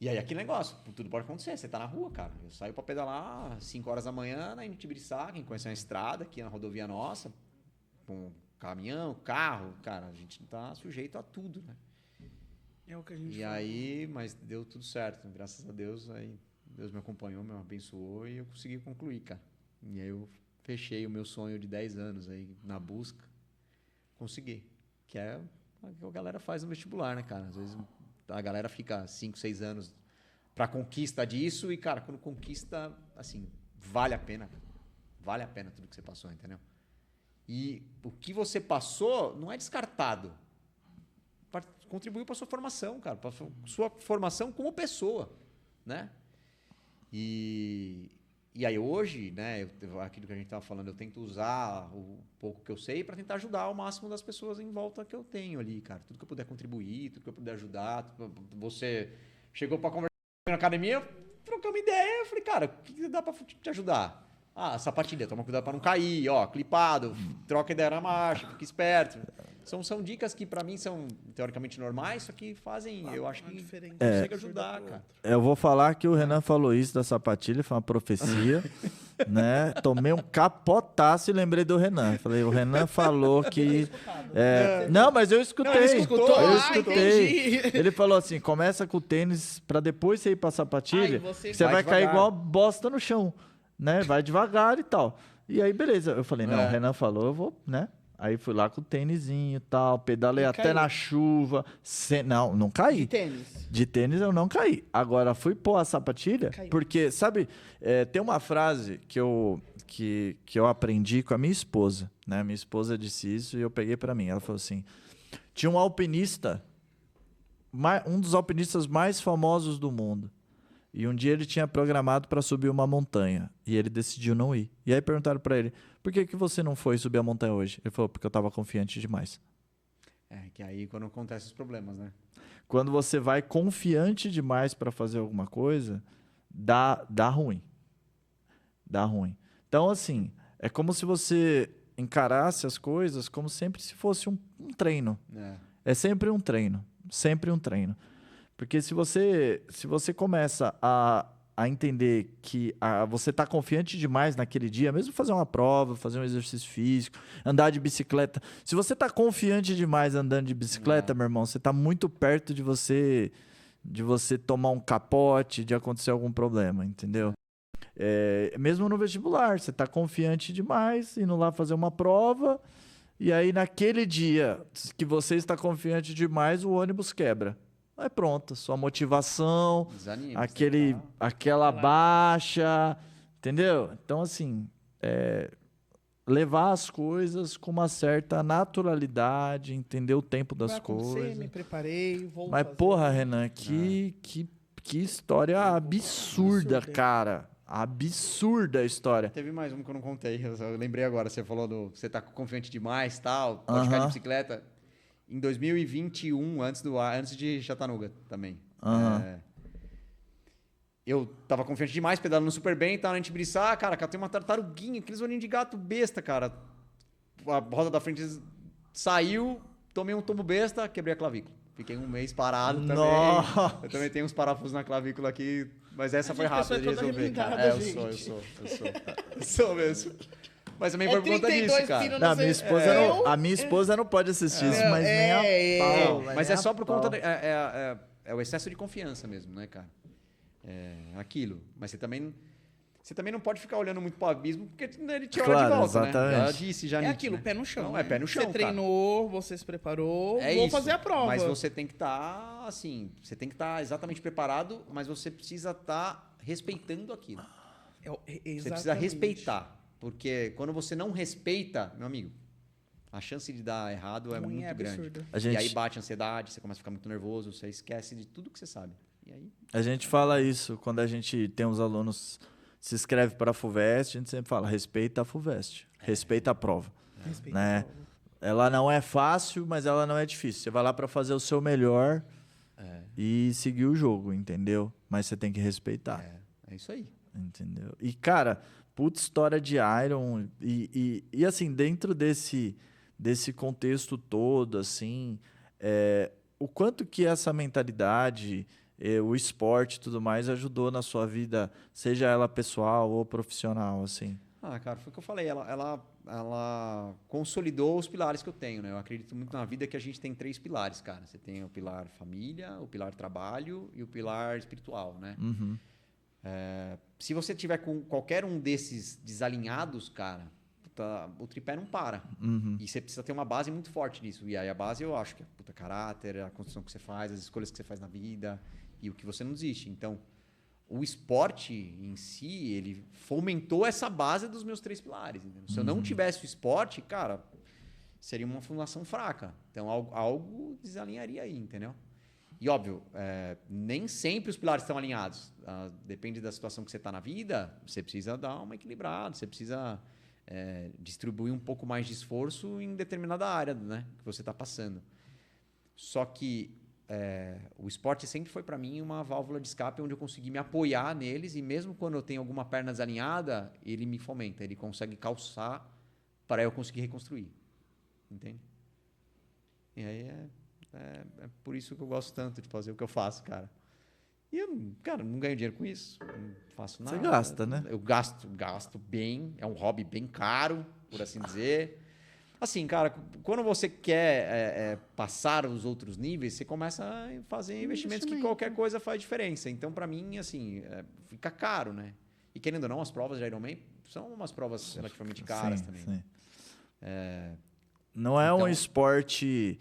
E aí aquele negócio, tudo pode acontecer, você tá na rua, cara. Eu saio pra pedalar às 5 horas da manhã na Inutibiriçá, quem conhece uma estrada aqui na rodovia nossa, com caminhão, carro, cara, a gente não tá sujeito a tudo, né? É o que a gente E fala. aí, mas deu tudo certo, graças a Deus, aí Deus me acompanhou, me abençoou e eu consegui concluir, cara. E aí eu fechei o meu sonho de 10 anos aí na busca, consegui, que é o que a galera faz no vestibular, né, cara? Às vezes a galera fica 5, 6 anos pra conquista disso e, cara, quando conquista, assim, vale a pena, cara. Vale a pena tudo que você passou, entendeu? E o que você passou não é descartado. Contribuiu para sua formação, cara, para sua formação como pessoa, né? E aí hoje, né, aquilo que a gente estava falando, eu tento usar o pouco que eu sei para tentar ajudar ao máximo das pessoas em volta que eu tenho ali, cara. Tudo que eu puder contribuir, tudo que eu puder ajudar. Você chegou para conversar na academia, trocamos ideia, eu falei, cara, o que dá para te ajudar? Ah, sapatilha, toma cuidado para não cair, ó, clipado, troca ideia na marcha, fica esperto. São dicas que para mim são teoricamente normais, só que fazem, eu acho que consegue ajudar, cara. Eu vou falar que o Renan falou isso da sapatilha, foi uma profecia, né? Tomei um capotaço e lembrei do Renan. Falei, o Renan falou que... Não, mas eu escutei. Não, ele escutou. Eu Ah, escutei. entendi. Ele falou assim, começa com o tênis pra depois você ir pra sapatilha, Aí você você vai cair devagar. igual bosta no chão, né? Vai devagar e tal. E aí, beleza. Eu falei, não, o Renan falou, eu vou, né? Aí fui lá com o tênisinho e tal, pedalei E até caiu? na chuva. Não caí. De tênis. De tênis eu não caí. Agora, fui pôr a sapatilha, Caiu. porque, sabe, tem uma frase que eu aprendi com a minha esposa, né? Minha esposa disse isso e eu peguei pra mim. Ela falou assim, tinha um alpinista, um dos alpinistas mais famosos do mundo. E um dia ele tinha programado para subir uma montanha e ele decidiu não ir. E aí perguntaram para ele, por que você não foi subir a montanha hoje? Ele falou, porque eu estava confiante demais. Que aí quando acontecem os problemas, né? Quando você vai confiante demais para fazer alguma coisa, dá ruim. Dá ruim. Então, assim, é como se você encarasse as coisas como sempre se fosse um treino. É sempre um treino. Sempre um treino. Porque se você começa a entender que você está confiante demais naquele dia, mesmo fazer uma prova, fazer um exercício físico, andar de bicicleta. Se você está confiante demais andando de bicicleta, meu irmão, você está muito perto de você tomar um capote, de acontecer algum problema, entendeu? Mesmo no vestibular, você está confiante demais, indo lá fazer uma prova, e aí naquele dia que você está confiante demais, o ônibus quebra. Aí pronto, sua motivação, Desanima, aquela baixa, entendeu? Então, assim, levar as coisas com uma certa naturalidade, entender o tempo das Vai acontecer, coisas. me preparei, vou Mas, fazer. porra, Renan, que história absurda, Absurda. cara. Absurda a história. Teve mais um que eu não contei. Eu lembrei agora. Você falou você tá confiante demais, tal, pode ficar de bicicleta. Em 2021, antes de Chattanooga também. Eu tava confiante demais, pedalando super bem, tava na Tibiriçá, cara, catei uma tartaruguinha, aqueles olhinhos de gato besta, cara. A roda da frente saiu, tomei um tombo besta, quebrei a clavícula. Fiquei um mês parado também. Nossa. Eu também tenho uns parafusos na clavícula aqui, mas essa foi rápida de resolver, cara. Eu sou. Eu sou mesmo. Mas também foi por conta disso, cara. Não, a minha esposa não pode assistir isso, mas nem a pau. Mas é só por conta... É o excesso de confiança mesmo, né, cara? É aquilo. Mas você também não pode ficar olhando muito pro abismo, porque ele te olha de volta, exatamente. né? Já disse, já É aquilo, pé no chão. Não, né? é pé no chão, Você treinou, você se preparou, vou fazer a prova. Mas você tem que estar, assim... Você tem que estar exatamente preparado, mas você precisa estar respeitando aquilo. Você precisa respeitar. Porque quando você não respeita, meu amigo, a chance de dar errado é muito grande. E aí bate a ansiedade, você começa a ficar muito nervoso, você esquece de tudo que você sabe. E aí... A gente fala isso quando a gente tem os alunos se inscreve para a FUVEST, a gente sempre fala, respeita a FUVEST, respeita a prova. Respeita né? a prova. Ela não é fácil, mas ela não é difícil. Você vai lá para fazer o seu melhor e seguir o jogo, entendeu? Mas você tem que respeitar. É isso aí. Entendeu? E, cara, puta história de Iron. E assim, dentro desse contexto todo, assim, o quanto que essa mentalidade, o esporte e tudo mais ajudou na sua vida, seja ela pessoal ou profissional, assim? Cara, foi o que eu falei. Ela consolidou os pilares que eu tenho, né? Eu acredito muito na vida que a gente tem 3 pilares, cara. Você tem o pilar família, o pilar trabalho e o pilar espiritual, né? Uhum. Se você tiver com qualquer um desses desalinhados, cara, o tripé não para. Uhum. E você precisa ter uma base muito forte nisso. E aí a base eu acho que é caráter, a construção que você faz, as escolhas que você faz na vida e o que você não desiste. Então, o esporte em si, ele fomentou essa base dos meus 3 pilares. Entendeu? Se eu não tivesse o esporte, cara, seria uma fundação fraca. Então, algo desalinharia aí, entendeu? E, óbvio, nem sempre os pilares estão alinhados. Depende da situação que você está na vida, você precisa dar uma equilibrada, você precisa distribuir um pouco mais de esforço em determinada área, né, que você está passando. Só que o esporte sempre foi, para mim, uma válvula de escape onde eu consegui me apoiar neles e mesmo quando eu tenho alguma perna desalinhada, ele me fomenta, ele consegue calçar para eu conseguir reconstruir. Entende? E aí é por isso que eu gosto tanto de fazer o que eu faço, cara. E eu, cara, não ganho dinheiro com isso, não faço nada. Você gasta, né? Eu gasto bem, é um hobby bem caro, por assim dizer. Assim, cara, quando você quer passar os outros níveis, você começa a fazer investimentos que qualquer coisa faz diferença. Então, para mim, assim, fica caro, né? E querendo ou não, as provas de Ironman são umas provas relativamente caras também. Sim. Não é um Então- esporte,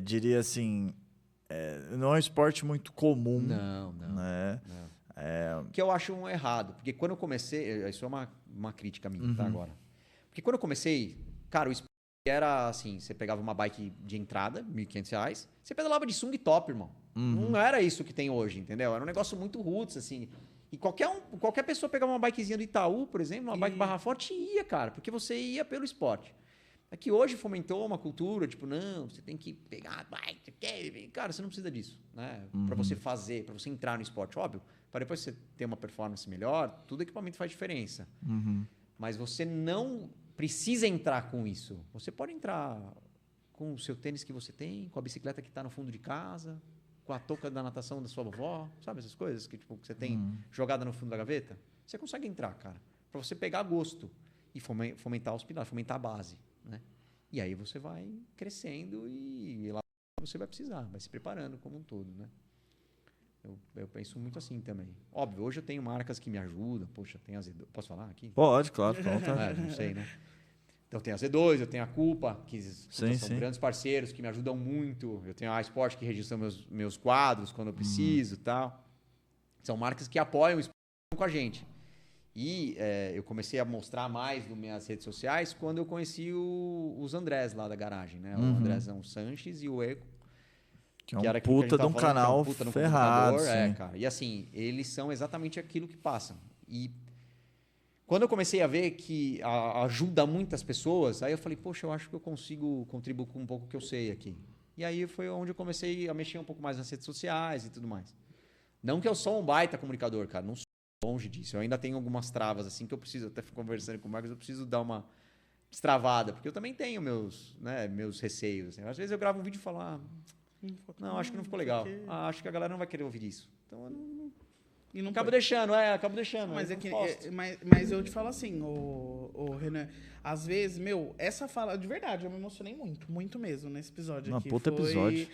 diria assim, não é um esporte muito comum, Não. né? Que eu acho um errado. Porque quando eu comecei... Isso é uma crítica minha, tá? Agora. Porque quando eu comecei... Cara, o esporte era assim... Você pegava uma bike de entrada, R$1.500. Você pedalava de sunga e top, irmão. Não era isso que tem hoje, entendeu? Era um negócio muito roots, assim. E qualquer pessoa pegava uma bikezinha do Itaú, por exemplo, uma bike barra forte, ia, cara. Porque você ia pelo esporte. É que hoje fomentou uma cultura, tipo, não, você tem que pegar a bike, cara, você não precisa disso, né? Para você fazer, para você entrar no esporte, óbvio, para depois você ter uma performance melhor, tudo equipamento faz diferença. Mas você não precisa entrar com isso. Você pode entrar com o seu tênis que você tem, com a bicicleta que está no fundo de casa, com a touca da natação da sua vovó, sabe essas coisas que, tipo, que você tem jogada no fundo da gaveta? Você consegue entrar, cara, para você pegar gosto e fomentar os pilares, fomentar a base. Né? E aí você vai crescendo e lá você vai precisar, vai se preparando como um todo, né? Eu penso muito assim também. Óbvio, hoje eu tenho marcas que me ajudam. Poxa, tem a Z2. Posso falar aqui? Pode, claro. Pronto. Não sei, né? Então tem a Z2, eu tenho a Culpa, que são sim. grandes parceiros que me ajudam muito. Eu tenho a Sport que registra meus quadros quando eu preciso e tal. São marcas que apoiam o esporte com a gente. E eu comecei a mostrar mais nas minhas redes sociais quando eu conheci os Andrés lá da garagem, né? O Andrézão Sanches e o Eco. Que é um era aquilo que a puta gente de um tava falando, canal que é um puta no ferrado, computador, sim. cara. E assim, eles são exatamente aquilo que passam. E quando eu comecei a ver que ajuda muitas pessoas, aí eu falei, poxa, eu acho que eu consigo contribuir com um pouco que eu sei aqui. E aí foi onde eu comecei a mexer um pouco mais nas redes sociais e tudo mais. Não que eu sou um baita comunicador, cara, não sou longe disso. Eu ainda tenho algumas travas, assim, que eu preciso, até conversando com o Marcos, eu preciso dar uma destravada, porque eu também tenho meus receios. Assim. Às vezes eu gravo um vídeo e falo, não, acho que não ficou legal. Acho que a galera não vai querer ouvir isso. Então eu não acabo deixando. Mas, eu mas eu te falo assim, Renan, às vezes, essa fala, de verdade, eu me emocionei muito mesmo nesse episódio aqui. Puta episódio.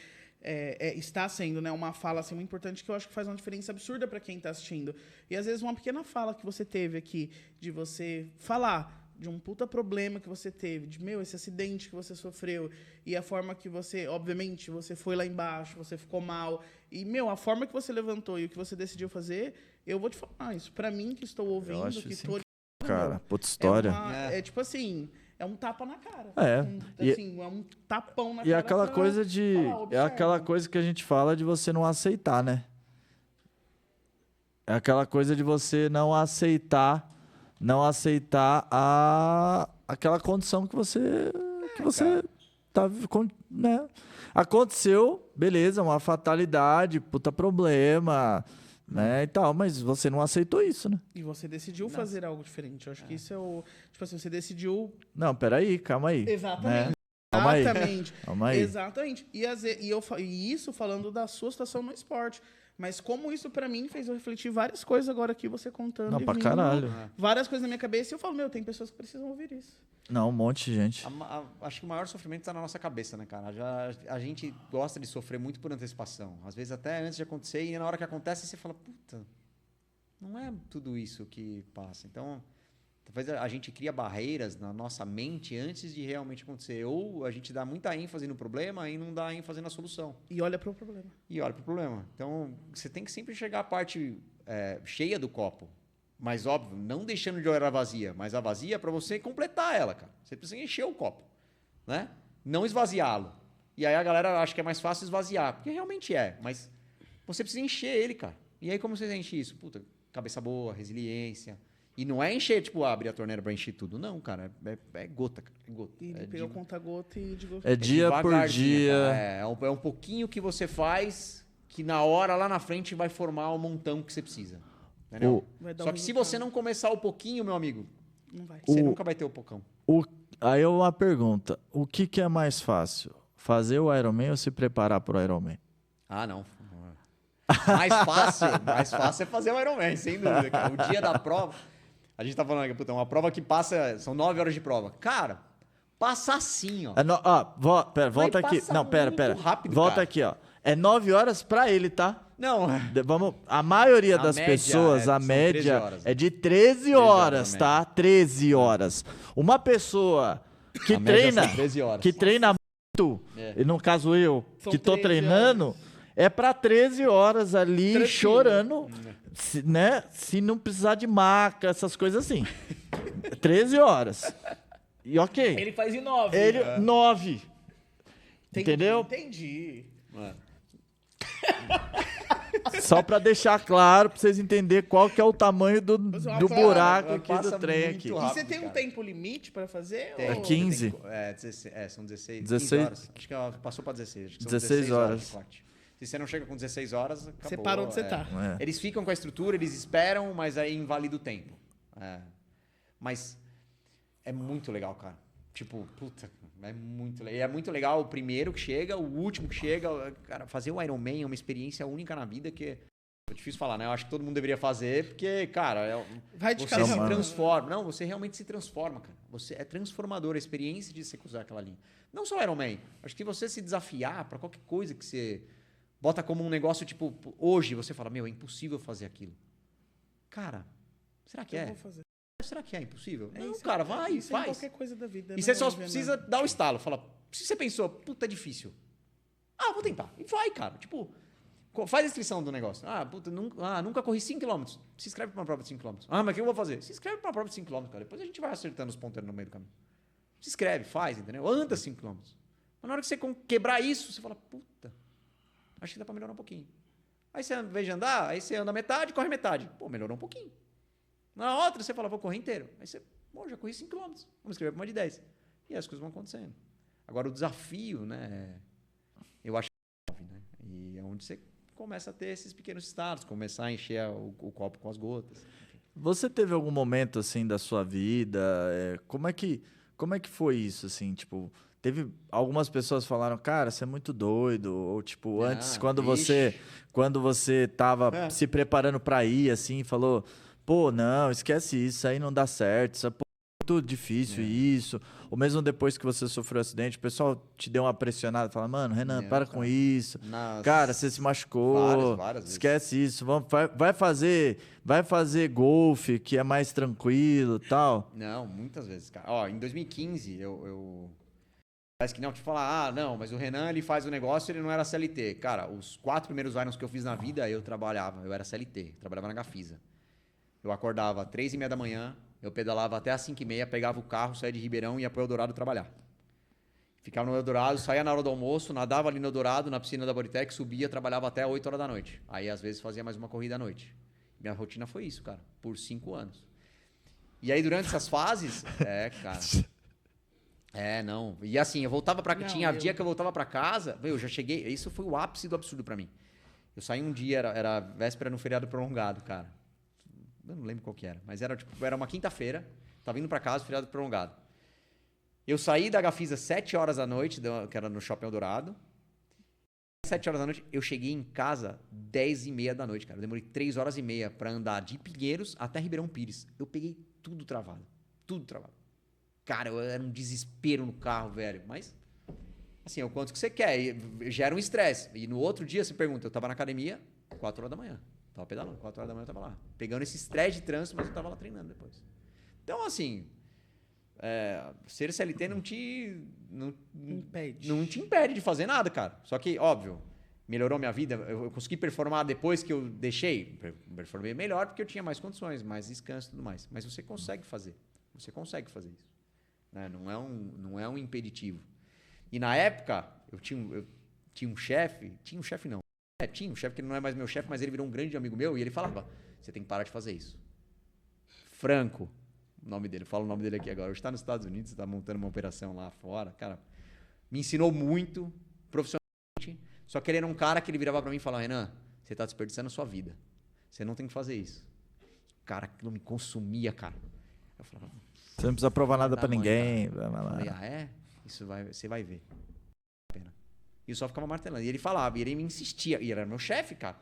Está sendo, né, uma fala assim, muito importante que eu acho que faz uma diferença absurda para quem está assistindo. E às vezes uma pequena fala que você teve aqui, de você falar de um puta problema que você teve, de esse acidente que você sofreu, e a forma que você, obviamente, você foi lá embaixo, você ficou mal, e, a forma que você levantou e o que você decidiu fazer, eu vou te falar isso. Pra mim, que estou ouvindo, que estou... Cara, puta história. É tipo assim, é um tapa na cara. É um tapão na cara. E aquela coisa de... É aquela coisa que a gente fala de você não aceitar, né? É aquela coisa de você não aceitar aquela condição que você tá, né? Aconteceu, beleza, uma fatalidade, puta problema, né, e tal, mas você não aceitou isso, né? E você decidiu fazer algo diferente. Eu acho que isso é o... Tipo assim, você decidiu... Não, peraí, calma aí. Exatamente. Né? Calma aí. Exatamente. E isso falando da sua situação no esporte. Mas como isso pra mim fez eu refletir várias coisas agora aqui, você contando. Não, pra caralho. Várias coisas na minha cabeça e eu falo, tem pessoas que precisam ouvir isso. Não, um monte de gente. Acho que o maior sofrimento tá na nossa cabeça, né, cara? A gente gosta de sofrer muito por antecipação. Às vezes até antes de acontecer, e na hora que acontece você fala, puta, não é tudo isso que passa. Então, talvez a gente cria barreiras na nossa mente antes de realmente acontecer. Ou a gente dá muita ênfase no problema e não dá ênfase na solução. E olha pro problema. Então, você tem que sempre chegar à parte cheia do copo. Mas, óbvio, não deixando de olhar a vazia. Mas a vazia é para você completar ela, cara. Você precisa encher o copo, né? Não esvaziá-lo. E aí a galera acha que é mais fácil esvaziar. Porque realmente é. Mas você precisa encher ele, cara. E aí como você enche isso? Puta, cabeça boa, resiliência... E não é encher, tipo, abrir a torneira para encher tudo. Não, cara. É gota, cara. É gota. E pegar o conta-gota e... É dia por dia. É um pouquinho que você faz que na hora, lá na frente, vai formar o montão que você precisa. Entendeu? Só que se você não começar o pouquinho, meu amigo, não vai. Você nunca vai ter o pocão. Aí uma pergunta. O que é mais fácil? Fazer o Ironman ou se preparar para o Ironman? Não. Mais fácil é fazer o Ironman, sem dúvida, cara. O dia da prova... A gente tá falando aqui, puta, uma prova que passa... São 9 horas de prova. Cara, passa assim, ó. Volta aqui. Não, pera. Rápido, volta cara. aqui, ó. É 9 horas pra ele, tá? Não. A maioria das pessoas, a média é de 13 horas, tá? 13 horas. Uma pessoa que A média treina, são 13 horas. que treina muito, e no caso eu, São que tô 13 treinando, horas. é pra 13 horas ali Tranquilo. chorando, né? Se não precisar de maca, essas coisas assim. 13 horas. E ok. Ele faz em 9. Ele, 9. Entendeu? Entendi. É. Só pra deixar claro, pra vocês entenderem qual que é o tamanho do Cara, buraco aqui passa do trem muito aqui. E rápido, você tem um cara. tempo limite pra fazer? Tem. ou- É 15. São 16, 16. 15 horas. Acho que ela passou pra 16. Acho que são 16 horas. de corte. Se você não chega com 16 horas, acabou. Você parou onde você tá. É. Eles ficam com a estrutura, eles esperam, mas aí invalida o tempo. Mas é muito legal, cara. Tipo, puta, é muito legal. E é muito legal o primeiro que chega, o último que chega. Cara, fazer o Iron Man é uma experiência única na vida que é difícil falar, né? Eu acho que todo mundo deveria fazer, porque, cara, Vai de você cada se um. transforma. Não, você realmente se transforma, cara. Você é transformador, a experiência de você cruzar aquela linha. Não só Iron Man. Acho que você se desafiar pra qualquer coisa que você bota como um negócio, tipo, hoje você fala, meu, é impossível fazer aquilo. Cara, será que Eu é? vou fazer. Será que é impossível? É não, isso, cara, vai, isso em faz. qualquer coisa da vida. E né, você só Renan? precisa dar o estalo. Fala, se você pensou, puta, é difícil. Ah, vou tentar. E vai, cara. Tipo, faz a inscrição do negócio. Ah, puta, nunca corri 5km. Se inscreve pra uma prova de 5km. Ah, mas o que eu vou fazer? Se inscreve pra uma prova de 5km, cara. Depois a gente vai acertando os ponteiros no meio do caminho. Se inscreve, faz, entendeu? Anda 5km. Mas na hora que você quebrar isso, você fala, puta, acho que dá pra melhorar um pouquinho. Aí você, ao invés de andar, aí você anda metade, corre metade. Pô, melhorou um pouquinho. Na outra, você fala, vou correr inteiro. Aí você, pô, já corri 5km. Vamos escrever para uma de 10. E aí as coisas vão acontecendo. Agora, o desafio, né? Eu acho que né? E é onde você começa a ter esses pequenos estados, começar a encher o copo com as gotas. Enfim. Você teve algum momento, assim, da sua vida? Como é que foi isso, assim? Tipo, teve algumas pessoas falaram, cara, você é muito doido. Ou, tipo, antes, quando você tava se preparando pra ir, assim, falou... Pô, não, esquece isso aí não dá certo, isso é muito difícil isso. Ou mesmo depois que você sofreu um acidente, o pessoal te deu uma pressionada, fala, mano, Renan, para com isso. Cara, você se machucou, várias vezes. esquece isso, vai fazer golfe, que é mais tranquilo e tal. Não, muitas vezes, cara. Ó, em 2015, parece que não, te falar, não, mas o Renan, ele faz o negócio, ele não era CLT. Cara, os 4 primeiros Irons que eu fiz na vida, eu era CLT, trabalhava na Gafisa. Eu acordava às 3h30 da manhã, eu pedalava até às 5h30, pegava o carro, saía de Ribeirão e ia para o Eldorado trabalhar. Ficava no Eldorado, saía na hora do almoço, nadava ali no Eldorado, na piscina da Boritec, subia, trabalhava até 8 horas da noite. Aí, às vezes, fazia mais uma corrida à noite. Minha rotina foi isso, cara, por 5 anos. E aí, durante essas fases, cara... não. E assim, eu voltava pra... Tinha dia que eu voltava pra casa, eu já cheguei... Isso foi o ápice do absurdo pra mim. Eu saí um dia, era véspera no feriado prolongado, cara. Eu não lembro qual que era, mas era uma quinta-feira, tava indo pra casa, feriado prolongado. Eu saí da Gafisa 7 horas da noite, que era no Shopping Eldorado. 7 horas da noite, eu cheguei em casa 10h30 da noite, cara. Eu demorei 3 horas e meia pra andar de Pinheiros até Ribeirão Pires. Eu peguei tudo travado. Tudo travado. Cara, era um desespero no carro, velho. Mas, assim, é o quanto que você quer. E gera um estresse. E no outro dia, você pergunta, eu tava na academia, 4 horas da manhã. Tava pedalando, 4 horas da manhã eu tava lá. Pegando esse estresse de trânsito, mas eu tava lá treinando depois. Então, assim, ser CLT não te impede de fazer nada, cara. Só que, óbvio, melhorou minha vida. Eu consegui performar depois que eu deixei. Performei melhor porque eu tinha mais condições, mais descanso e tudo mais. Mas você consegue fazer. Você consegue fazer isso. Né? Não é um impeditivo. E na época, eu tinha um chefe. Tinha um chefe, não. Tinha um chefe que ele não é mais meu chefe, mas ele virou um grande amigo meu e ele falava, você tem que parar de fazer isso. Franco, o nome dele, falo o nome dele aqui agora. Hoje está nos Estados Unidos, está montando uma operação lá fora. Cara, me ensinou muito profissionalmente, só que ele era um cara que ele virava para mim e falava, Renan, você está desperdiçando a sua vida. Você não tem que fazer isso. Cara, aquilo me consumia, cara. Eu falava, você não precisa provar nada pra ninguém. Eu falei, isso você vai ver. E eu só ficava martelando. E ele falava, e ele me insistia. E ele era meu chefe, cara.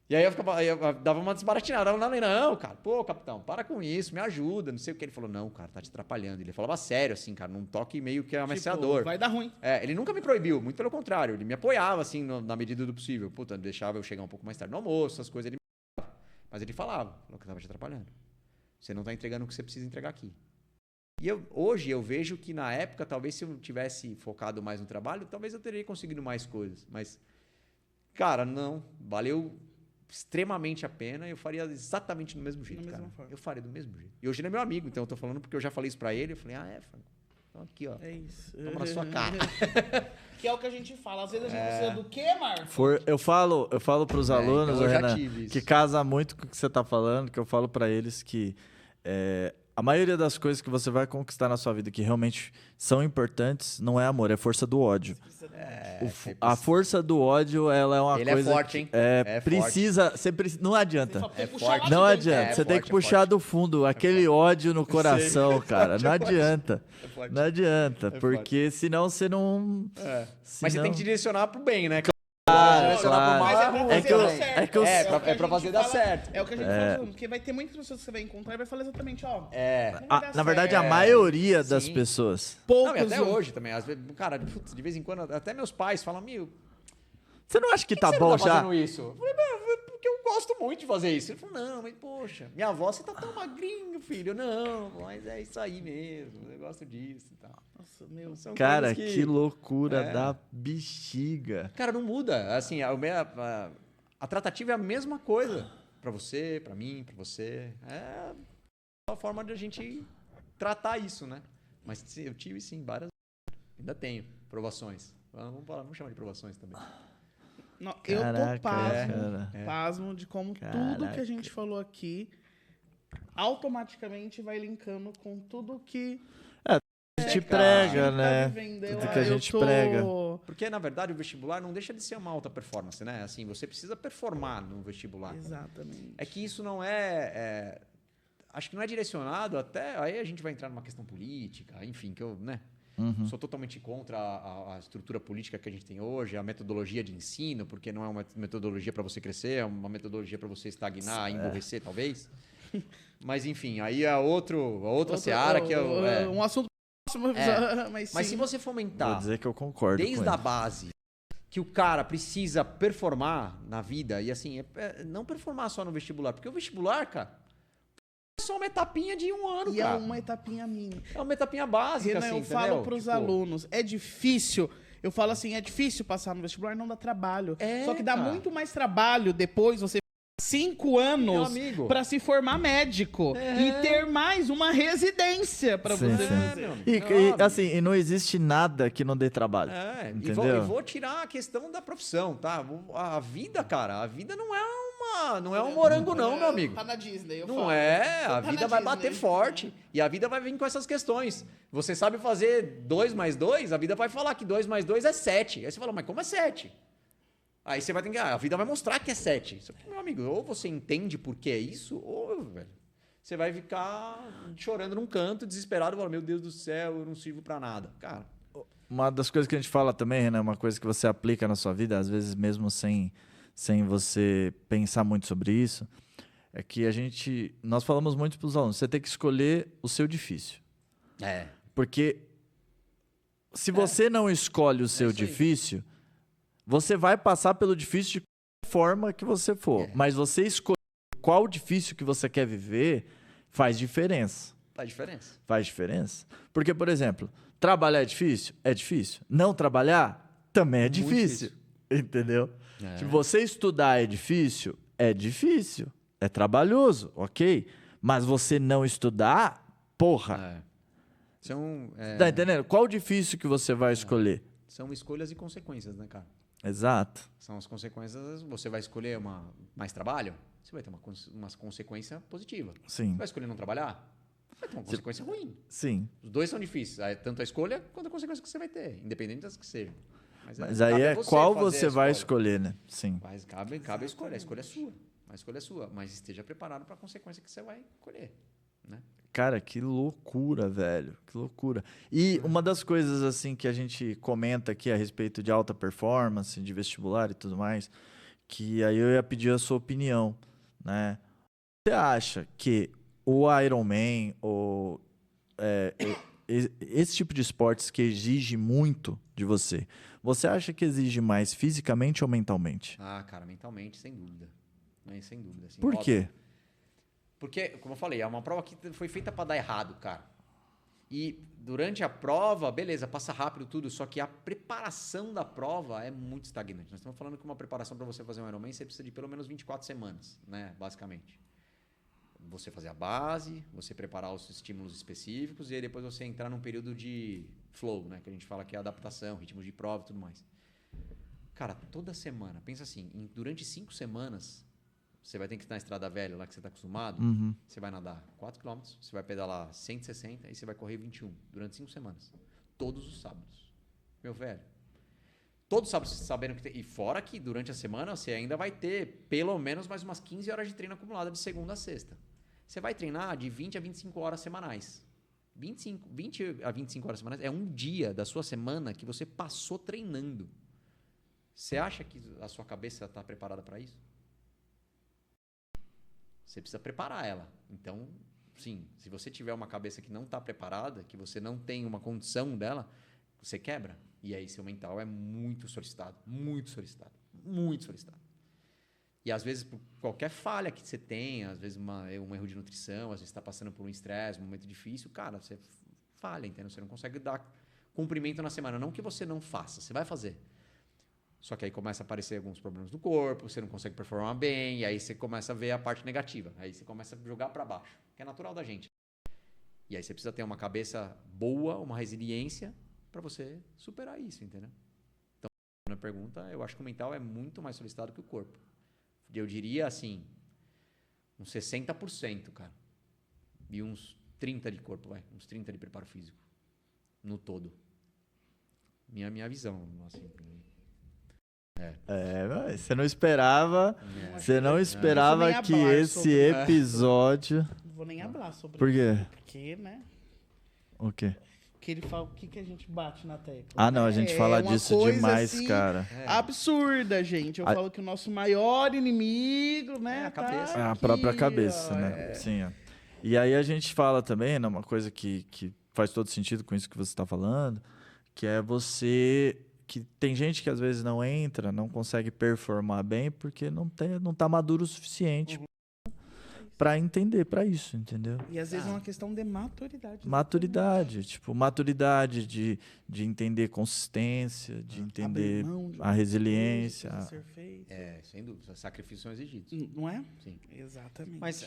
E aí eu dava uma desbaratinada. Eu falei, não, cara, pô, capitão, para com isso, me ajuda, não sei o que. Ele falou, não, cara, tá te atrapalhando. Ele falava sério, assim, cara, num toque meio que ameaçador. Vai dar ruim. Ele nunca me proibiu, muito pelo contrário. Ele me apoiava, assim, na medida do possível. Puta, deixava eu chegar um pouco mais tarde no almoço, essas coisas. Ele me apoiava. Mas ele falou que tava te atrapalhando. Você não tá entregando o que você precisa entregar aqui. E hoje eu vejo que na época, talvez se eu tivesse focado mais no trabalho, talvez eu teria conseguido mais coisas. Mas, cara, não. Valeu extremamente a pena. Eu faria exatamente do mesmo jeito, cara. Eu faria do mesmo jeito. E hoje ele é meu amigo, então eu tô falando porque eu já falei isso pra ele. Eu falei, Franco. Então aqui, ó. É isso. Toma na sua cara. Que é o que a gente fala. Às vezes a gente precisa do quê, Marco? Eu falo para os alunos, então eu já Renan, tive isso. que casa muito com o que você está falando, que eu falo para eles que a maioria das coisas que você vai conquistar na sua vida que realmente são importantes não é amor, é força do ódio. A força do ódio, ela é uma Ele coisa é forte, hein? Não adianta. Tem que É puxar forte. lá de Não dentro. adianta. Você tem que forte, puxar do fundo aquele ódio no coração, cara. Não adianta. forte. Não adianta, forte. porque senão você não. Mas você tem que direcionar pro bem, né? Claro, direcionar pro Mas mal. é pra fazer dar certo. é que eu- o É que a pra fazer gente dar fala- certo. É o que a gente fala, porque vai ter muitas pessoas que você vai encontrar e vai falar exatamente, ó. É. não vai dar Na verdade, certo. a maioria das Sim. pessoas. Poucos. Não, e até hoje também. Às vezes, cara, putz, de vez em quando, até meus pais falam, meu, Você não acha que tá você bom não tá já? fazendo isso? Eu falei, porque eu gosto muito de fazer isso. Ele falou, não, mas poxa, minha avó, você tá tão magrinho, filho. Não, mas é isso aí mesmo, eu gosto disso e tal. Nossa, meu. São Cara, coisas que loucura É. da bexiga. Cara, não muda. Assim, a tratativa é a mesma coisa. Pra você, pra mim, pra você. É a forma de a gente tratar isso, né? Mas eu tive, sim, várias. Ainda tenho provações. Vamos chamar de provações também. Não, eu Caraca, tô pasmo, cara. pasmo de como tudo que a gente falou aqui automaticamente vai linkando com tudo que A gente cara. prega, tá né? vivendo. Tudo que a gente tô- prega. Porque, na verdade, o vestibular não deixa de ser uma alta performance, né? Assim, você precisa performar no vestibular. Exatamente. É que isso não acho que não é direcionado até... Aí a gente vai entrar numa questão política, enfim, que eu, né? Sou totalmente contra a estrutura política que a gente tem hoje, a metodologia de ensino, porque não é uma metodologia para você crescer, é uma metodologia para você estagnar, emborrecer, talvez. Mas, enfim, aí a outra seara que é... Um assunto próximo, mas Mas sim. se você Vou fomentar dizer que eu concordo com desde ele. a base que o cara precisa performar na vida, e assim, não performar só no vestibular, porque o vestibular, cara, é só uma etapinha de um ano, E cara. é uma etapinha minha. É uma etapinha básica, Renan, assim, eu falo entendeu? para os Tipo, alunos, é difícil. Eu falo assim, é difícil passar no vestibular, não dá trabalho. É, Só que dá cara. muito mais trabalho depois você 5 Meu anos amigo. para se formar médico e ter mais uma residência para Sim, você sim. fazer. meu amigo. E, assim, e não existe nada que não dê trabalho. E Entendeu? vou tirar a questão da profissão, tá? A vida, cara, a vida não é um morango não, meu amigo. Tá na Disney, eu Não falo. é, a Tá vida na vai Disney. bater forte e a vida vai vir com essas questões. Você sabe fazer 2 mais 2, a vida vai falar que 2 mais 2 é 7. Aí você fala, mas como é 7? Aí você vai ter que, a vida vai mostrar que é 7. Só que, meu amigo, ou você entende por que é isso, ou, velho, você vai ficar chorando num canto, desesperado, falando, meu Deus do céu, eu não sirvo pra nada. Cara, Uma das coisas que a gente fala também, Renan, uma coisa que você aplica na sua vida, às vezes mesmo sem você pensar muito sobre isso, é que nós falamos muito para os alunos, você tem que escolher o seu difícil. Porque se você não escolhe o seu isso aí. difícil, você vai passar pelo difícil de qualquer forma que você for. Mas você escolher qual difícil que você quer viver faz diferença. faz diferença. Faz diferença. Porque, por exemplo, trabalhar é difícil? É difícil. Não trabalhar também é difícil. Entendeu? Se você estudar é difícil? É difícil. É trabalhoso, ok? Mas você não estudar, porra. Tá entendendo? Qual difícil que você vai escolher? São escolhas e consequências, né, cara? Exato. São as consequências. Você vai escolher mais trabalho, você vai ter uma consequência positiva. Sim. Você vai escolher não trabalhar, vai ter uma consequência ruim. Sim. Os dois são difíceis. Tanto a escolha quanto a consequência que você vai ter, independente das que sejam. Mas aí cabe a é qual fazer você a vai escolha. escolher, né? Sim. Mas cabe a escolha. A escolha é sua. A escolha é sua. Mas esteja preparado para a consequência que você vai colher. Né? Cara, que loucura, velho. Que loucura. E uma das coisas assim que a gente comenta aqui a respeito de alta performance, de vestibular e tudo mais, que aí eu ia pedir a sua opinião, né? Você acha que o Ironman ou esse tipo de esportes que exige muito de você, você acha que exige mais fisicamente ou mentalmente? Ah, cara, mentalmente, sem dúvida. Sem dúvida. Assim, Por óbvio. quê? Porque, como eu falei, é uma prova que foi feita para dar errado, cara. E durante a prova, beleza, passa rápido tudo, só que a preparação da prova é muito estagnante. Nós estamos falando que uma preparação para você fazer um Ironman, você precisa de pelo menos 24 semanas, né, basicamente. Você fazer a base, você preparar os estímulos específicos e aí depois você entrar num período de flow, né, que a gente fala que é adaptação, ritmos de prova e tudo mais. Cara, toda semana, pensa assim, durante 5 semanas, você vai ter que ir na estrada velha, lá que você está acostumado, você vai nadar 4 km, você vai pedalar 160 e você vai correr 21 durante 5 semanas. Todos os sábados. Meu velho. Todos os sábados sabendo que tem. E fora que durante a semana você ainda vai ter pelo menos mais umas 15 horas de treino acumulada de segunda a sexta. Você vai treinar de 20 a 25 horas semanais. 20 a 25 horas semanais é um dia da sua semana que você passou treinando. Você acha que a sua cabeça está preparada para isso? Você precisa preparar ela. Então, sim, se você tiver uma cabeça que não está preparada, que você não tem uma condição dela, você quebra. E aí seu mental é muito solicitado, muito solicitado, muito solicitado. E às vezes, por qualquer falha que você tenha, às vezes um erro de nutrição, às vezes está passando por um estresse, um momento difícil, cara, você falha, entendeu? Você não consegue dar cumprimento na semana. Não que você não faça, você vai fazer. Só que aí começa a aparecer alguns problemas do corpo, você não consegue performar bem, e aí você começa a ver a parte negativa. Aí você começa a jogar para baixo, que é natural da gente. E aí você precisa ter uma cabeça boa, uma resiliência para você superar isso, entendeu? Então, na pergunta, eu acho que o mental é muito mais solicitado que o corpo. Eu diria assim, uns 60%, cara. E uns 30% de corpo, vai. Uns 30% de preparo físico. No todo. Minha visão, assim. Mas você não esperava. Você não esperava nem que falar esse sobre- episódio. Não vou nem falar sobre Por quê? isso. Porque, né? O quê? Que ele fala o que a gente bate na tecla. Ah, não, a gente fala uma disso coisa, demais, assim, cara. absurda, gente. Eu falo que o nosso maior inimigo, né? É a cabeça. É a aqui, própria cabeça, ó, né? Sim, ó. E aí a gente fala também, né, uma coisa que faz todo sentido com isso que você está falando, que é você... Que tem gente que às vezes não entra, não consegue performar bem porque não tá maduro o suficiente para entender para isso, entendeu? E às vezes é uma questão de maturidade. Maturidade, tipo, maturidade de entender consistência, de entender Abrir mão de a uma resiliência. coisa, ser feito. Sem dúvida. Sacrifícios são exigidos. Não é? Sim. Exatamente. Mas,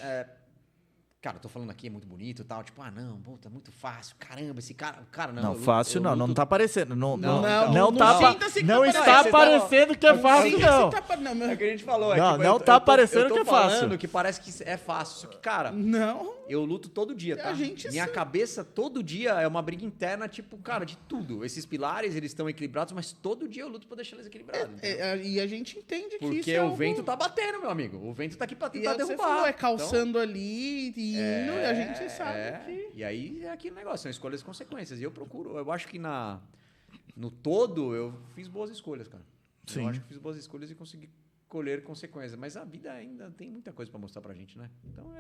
cara, eu tô falando aqui, é muito bonito e tal. Tipo, não, pô, tá muito fácil. Caramba, esse cara... Cara, não. Não, fácil não, não tá aparecendo. Não sinta-se que não tá está parecendo. aparecendo que é fácil, Sinta-se não. não, É o que a gente falou. Não, tipo, não tá aparecendo que é fácil. falando que parece que é fácil. Só que, cara, não. eu luto todo dia, tá? A gente Minha sim. cabeça, todo dia, é uma briga interna, tipo, cara, de tudo. Esses pilares, eles estão equilibrados, mas todo dia eu luto pra deixar eles equilibrados. entendeu? E a gente entende que isso Porque é o algo... vento tá batendo, meu amigo. O vento tá aqui pra E tentar é o que você derrubar. falou, é Então, calçando ali e indo, e a gente sabe que... E aí é aquele negócio, são escolhas e consequências. E eu procuro, eu acho que no todo eu fiz boas escolhas, cara. Sim. Eu acho que fiz boas escolhas e consegui colher consequências. Mas a vida ainda tem muita coisa pra mostrar pra gente, né? Então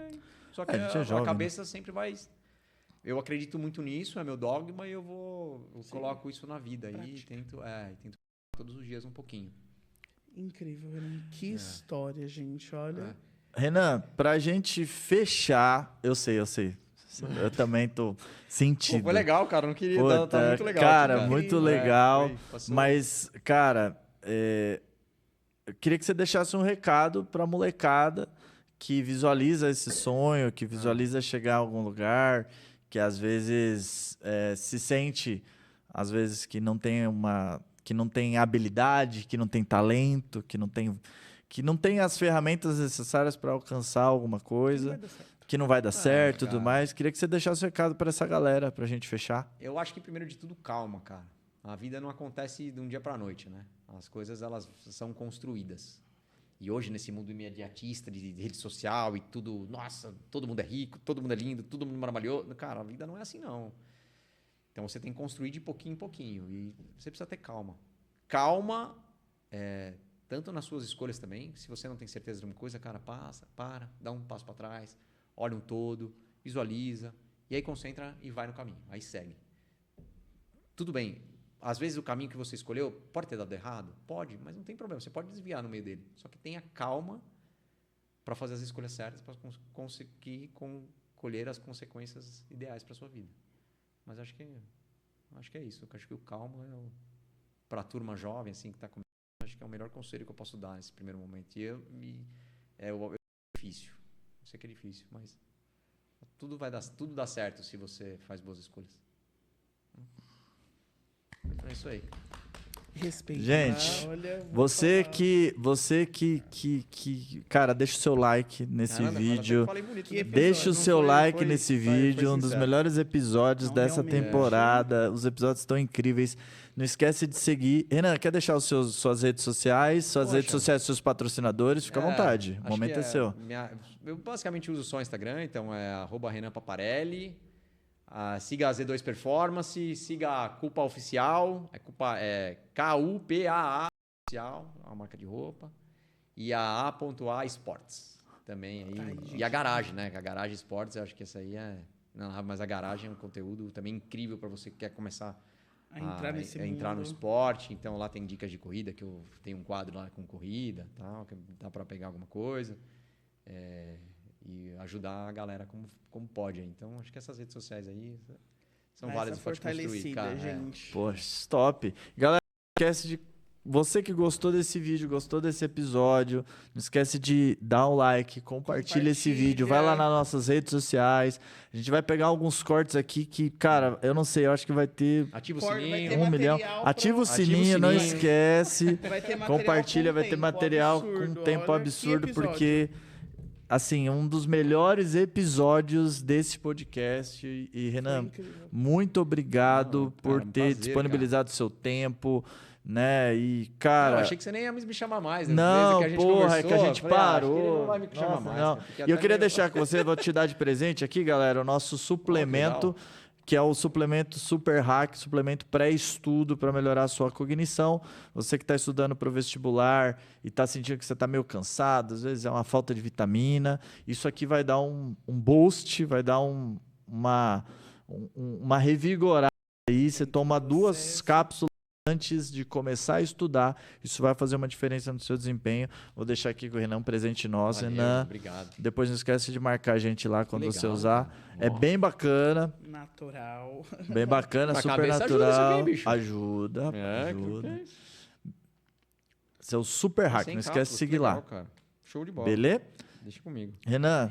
Só que A gente é jovem, a cabeça sempre vai. Eu acredito muito nisso, é meu dogma e eu coloco isso na vida e tento todos os dias um pouquinho. Incrível, Renan. Que história, gente, olha. Renan, pra gente fechar, eu sei. Eu também tô sentindo. Pô, foi legal, cara. Não queria Puta, tá muito legal. cara, aqui, muito legal. Passou. Mas, cara, eu queria que você deixasse um recado pra molecada que visualiza esse sonho, que visualiza chegar a algum lugar, que às vezes se sente, às vezes, que não tem habilidade, que não tem talento, que não tem as ferramentas necessárias para alcançar alguma coisa, que não vai dar certo e tudo cara. mais. Queria que você deixasse um recado para essa galera, pra gente fechar. Eu acho que, primeiro de tudo, calma, cara. A vida não acontece de um dia pra noite, né? As coisas, elas são construídas. E hoje, nesse mundo imediatista de rede social e tudo... Nossa, todo mundo é rico, todo mundo é lindo, todo mundo é maravilhoso. Cara, a vida não é assim, não. Então, você tem que construir de pouquinho em pouquinho. E você precisa ter calma. Calma, tanto nas suas escolhas também. Se você não tem certeza de uma coisa, cara, para, dá um passo para trás, olha um todo, visualiza, e aí concentra e vai no caminho. Aí segue. Tudo bem. Às vezes o caminho que você escolheu pode ter dado errado? Pode, mas não tem problema. Você pode desviar no meio dele. Só que tenha calma para fazer as escolhas certas, para conseguir colher as consequências ideais para sua vida. Mas acho que é isso. Acho que o calmo para a turma jovem, assim, que está começando, acho que é o melhor conselho que eu posso dar nesse primeiro momento. É difícil. Eu sei que é difícil, mas tudo dá certo se você faz boas escolhas. É isso aí. Respeito. Gente, olha, você que cara, deixa o seu like nesse vídeo. Deixa o seu like nesse vídeo, um dos melhores episódios dessa temporada. Os episódios estão incríveis. Não esquece de seguir. Renan, quer deixar suas redes sociais, redes sociais dos seus patrocinadores? Fica à vontade. O momento é seu. Eu basicamente uso só o Instagram, então é @RenanPaparelli. Siga a Z2 Performance, siga a Cupa Oficial, KUPAA Oficial, é uma marca de roupa, e a A.A Sports também. Aí, e a Garage, né? A Garage Sports, eu acho que essa aí não, mas a Garage é um conteúdo também incrível para você que quer começar a entrar no esporte. Então lá tem dicas de corrida, que eu tenho um quadro lá com corrida, tal, que dá para pegar alguma coisa. E ajudar a galera como pode. Então, acho que essas redes sociais aí são válidas para construir, cara. Gente. Poxa, top. Galera, não esquece de... Você que gostou desse vídeo, gostou desse episódio, não esquece de dar um like, compartilha esse vídeo, vai lá nas nossas redes sociais. A gente vai pegar alguns cortes aqui que, cara, eu não sei, eu acho que vai ter... Ativa o sininho. 1 milhão. Ativa o sininho, não esquece. Compartilha, vai ter material com tempo absurdo, porque... Assim, um dos melhores episódios desse podcast. E, Renan, muito obrigado por ter disponibilizado seu tempo, né? E, cara... Não, achei que você nem ia me chamar mais. Né? Não, que a gente porra, é que a gente parou. Acho que ele não vai me chamar mais. Não. E eu queria deixar com você, vou te dar de presente aqui, galera, o nosso suplemento, que é o suplemento Super Hack, suplemento pré-estudo para melhorar a sua cognição. Você que está estudando para o vestibular e está sentindo que você está meio cansado, às vezes é uma falta de vitamina, isso aqui vai dar um boost, vai dar uma revigorada aí. Você toma 2 cápsulas antes de começar a estudar, isso vai fazer uma diferença no seu desempenho. Vou deixar aqui com o Renan um presente nosso. Valeu, Renan, obrigado. Depois não esquece de marcar a gente lá quando você usar. Cara. É bem bacana. Natural. Bem bacana, Na super cabeça natural. ajuda isso aqui, bicho. Ajuda. Que Esse é o Super Hack, não esquece de seguir lá. Cara. Show de bola. Beleza? Deixa comigo. Renan,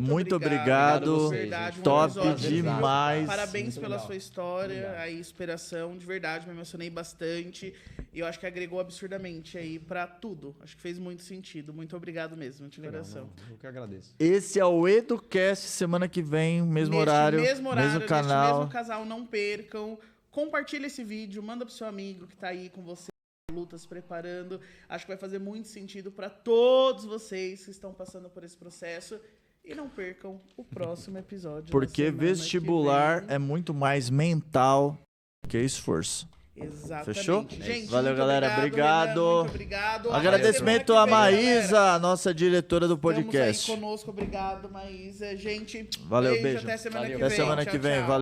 muito obrigado. Verdade, Top episódio, demais. Parabéns pela sua história, a inspiração, de verdade, me emocionei bastante. E eu acho que agregou absurdamente aí pra tudo. Acho que fez muito sentido. Muito obrigado mesmo, de coração. Eu que agradeço. Esse é o EduCast, semana que vem, mesmo horário, mesmo canal. Mesmo casal, não percam. Compartilha esse vídeo, manda pro seu amigo que tá aí com você. Lutas preparando, acho que vai fazer muito sentido para todos vocês que estão passando por esse processo e não percam o próximo episódio. Porque vestibular é muito mais mental que esforço. Exatamente. Fechou? Gente, valeu, galera. Obrigado. Renan, muito obrigado. Agradecimento à Maísa, nossa diretora do podcast. Estamos aí conosco. Obrigado, Maísa. Gente, valeu, beijo. Até semana que Até vem. semana Tchau, que vem. tchau. Valeu.